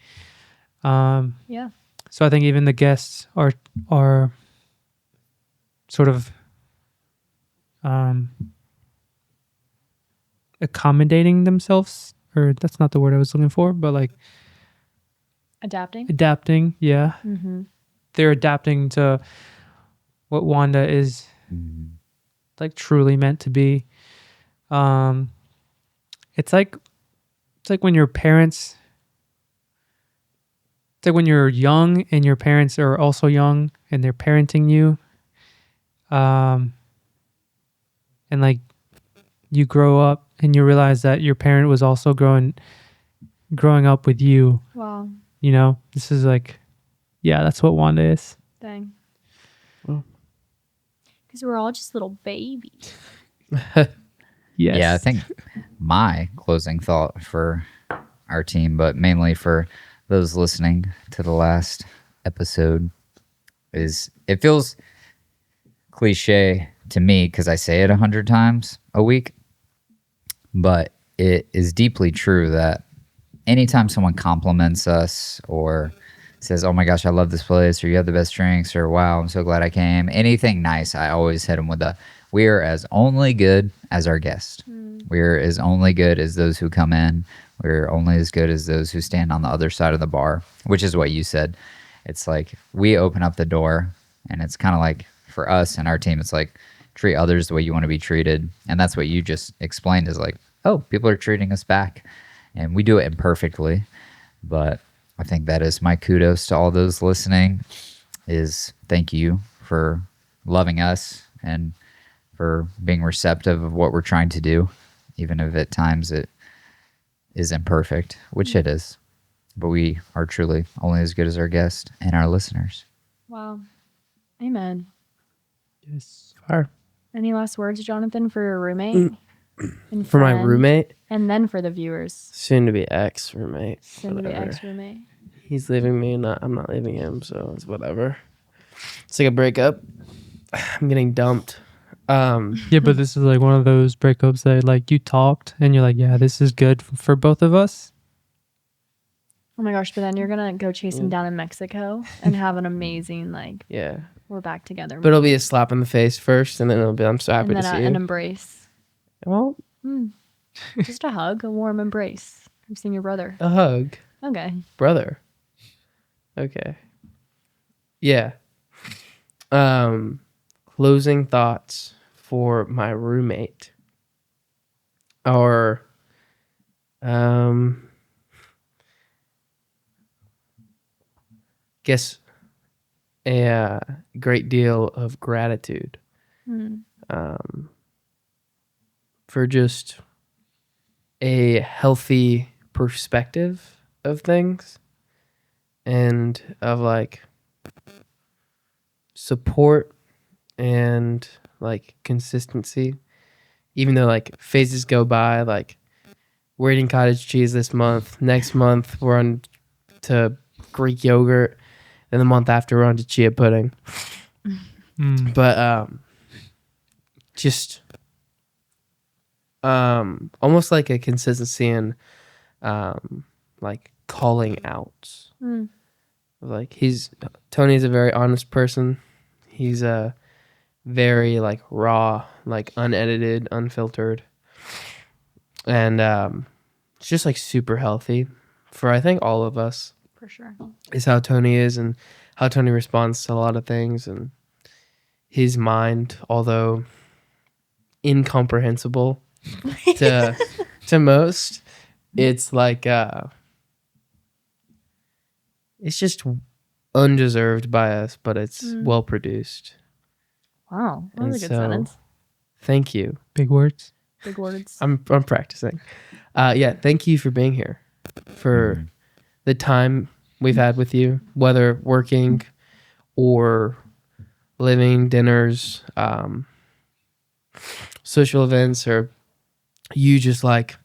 Yeah. So I think even the guests are sort of accommodating themselves, or that's not the word I was looking for, but like adapting. Yeah. Mm-hmm. They're adapting to what wondah is like truly meant to be. It's like when your parents, it's like when you're young and your parents are also young and they're parenting you. And like you grow up and you realize that your parent was also growing up with you. Wow. This is like, yeah, that's what wondah is. Dang. Well. Because we're all just little babies. Yes. Yeah, I think my closing thought for our team, but mainly for those listening to the last episode, is it feels cliche to me because I say it 100 times a week, but it is deeply true that anytime someone compliments us or says, "Oh my gosh, I love this place," or "You have the best drinks," or "Wow, I'm so glad I came," anything nice, I always hit them with "We are as only good as our guest. We're as only good as those who come in. We're only as good as those who stand on the other side of the bar," which is what you said. It's like we open up the door, and it's kind of like for us and our team, it's like treat others the way you want to be treated. And that's what you just explained is like, oh, people are treating us back. And we do it imperfectly. But I think that is my kudos to all those listening is thank you for loving us and for being receptive of what we're trying to do, even if at times it is imperfect, which it is. But we are truly only as good as our guest and our listeners. Wow. Amen. Yes. Fire. Any last words, Jonathan, for your roommate? And For my friend? roommate, And then for the viewers. soon to be ex roommate. Soon to be ex-roommate. He's leaving me, and I'm not leaving him, so it's whatever. It's like a breakup. I'm getting dumped. Yeah, but this is like one of those breakups that like you talked and you're like, yeah, this is good for both of us. Oh my gosh, but then you're going to go chase him down in Mexico and have an amazing, like, Yeah. we're back together. But it'll be a slap in the face first, and then it'll be, I'm so happy and to then see an you. embrace. Well, Just a hug, a warm embrace. I've seen your brother. a hug. Okay. Brother. Okay. Yeah. Closing thoughts for my roommate. Or, guess a great deal of gratitude for just a healthy perspective of things and of like support and like consistency, even though like phases go by. Like we're eating cottage cheese this month, next month we're on to Greek yogurt, then the month after we're on to chia pudding. But just almost like a consistency in like calling out. Like Tony's a very honest person. He's a very like raw, like unedited, unfiltered, and it's just like super healthy for I think all of us. For sure. Is how Tony is and how Tony responds to a lot of things, and his mind, although incomprehensible to most, it's like it's just undeserved by us, but it's well produced. Wow. That was a And good so- sentence. Thank you. Big words. Big words. I'm practicing. Yeah, thank you for being here, for the time we've had with you, whether working or living, dinners, social events, or you just like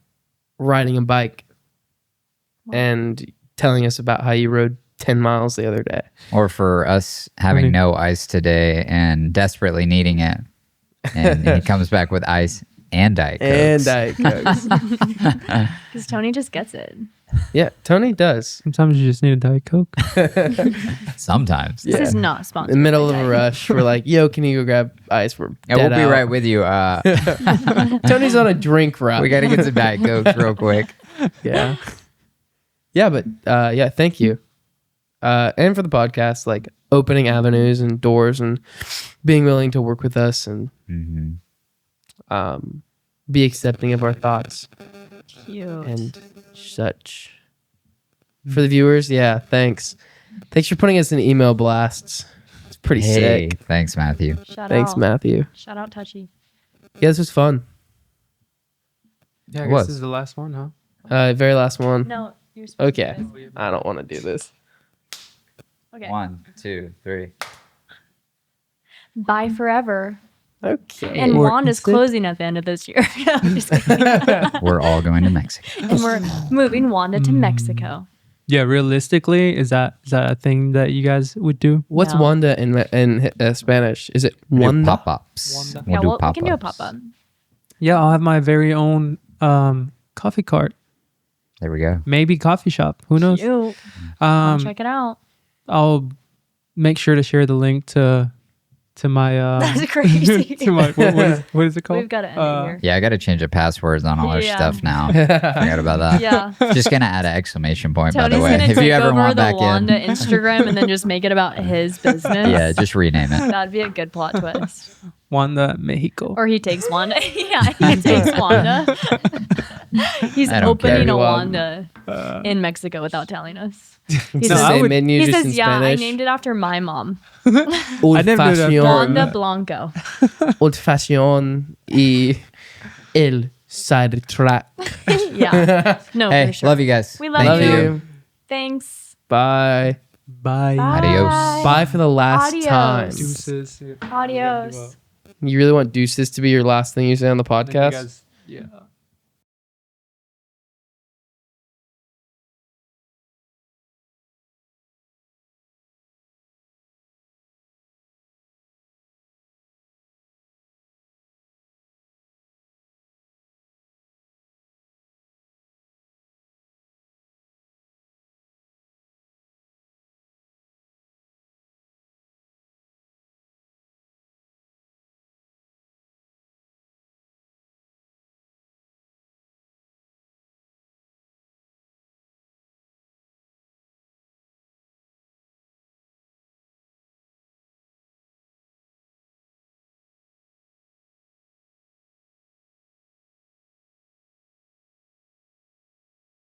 riding a bike and telling us about how you rode 10 miles the other day. Or for us having no ice today and desperately needing it. And he comes back with ice and Diet Cokes. And Diet Cokes. Because Tony just gets it. Yeah, Tony does. Sometimes you just need a Diet Coke. Sometimes. This is not sponsored. In the middle by of a Diet. rush, we're like, yo, can you go grab ice? We're Yeah, we'll dead be out. right with you. Tony's on a drink route. We got to get some Diet Cokes real quick. Yeah. Yeah, but yeah, thank you. And for the podcast, like opening avenues and doors and being willing to work with us and be accepting of our thoughts Cute. and such. For the viewers, yeah, thanks. Thanks for putting us in email blasts. It's pretty Hey, sick. thanks, Matthew. Shout Thanks, out. Matthew. Shout out Touchy. Yeah, this was fun. Yeah, I It guess was. this is the last one, huh? Very last one. No, you're supposed to Okay. do this. I don't want to do this. Okay. 1, 2, 3. Bye forever. Okay. And Or Wanda's instant? closing at the end of this year. No, I'm just kidding. We're all going to Mexico. And we're moving Wanda to Mexico. Yeah, realistically, is that a thing that you guys would do? What's No. Wanda in Spanish? Is it We'll do Wanda? pop-ups. Wanda. We'll Yeah, do well, we can do a pop-ups. pop-up. Yeah, I'll have my very own coffee cart, There we go. maybe coffee shop. Who knows? Cute. Check it out. I'll make sure to share the link to my That's crazy. to my what is it called? We've got to end it here. Yeah, I got to change the passwords on all our Yeah. stuff now. Forgot about that. Yeah. Just gonna add an exclamation point, by Tony's the way. gonna If take you ever over want the back Wanda in, Instagram and then just make it about his business. yeah, just rename it. That'd be a good plot twist. Wanda Mexico. Or he takes Wanda. Yeah, he takes Wanda. He's I don't care. opening a Well, Wanda in Mexico without telling us. He It's says, the I same would- menu, he just says in yeah, I Spanish. named it after my mom. Old I named it after fashioned. Wanda Blanco. Old fashioned y el sidetrack. Yeah. No, Hey, for sure. love you guys. We love Thank you. you. Thanks. Bye. Bye. Adios. Bye for the last Adios. time. Deuces. Adios. You really want deuces to be your last thing you say on the podcast? Yeah.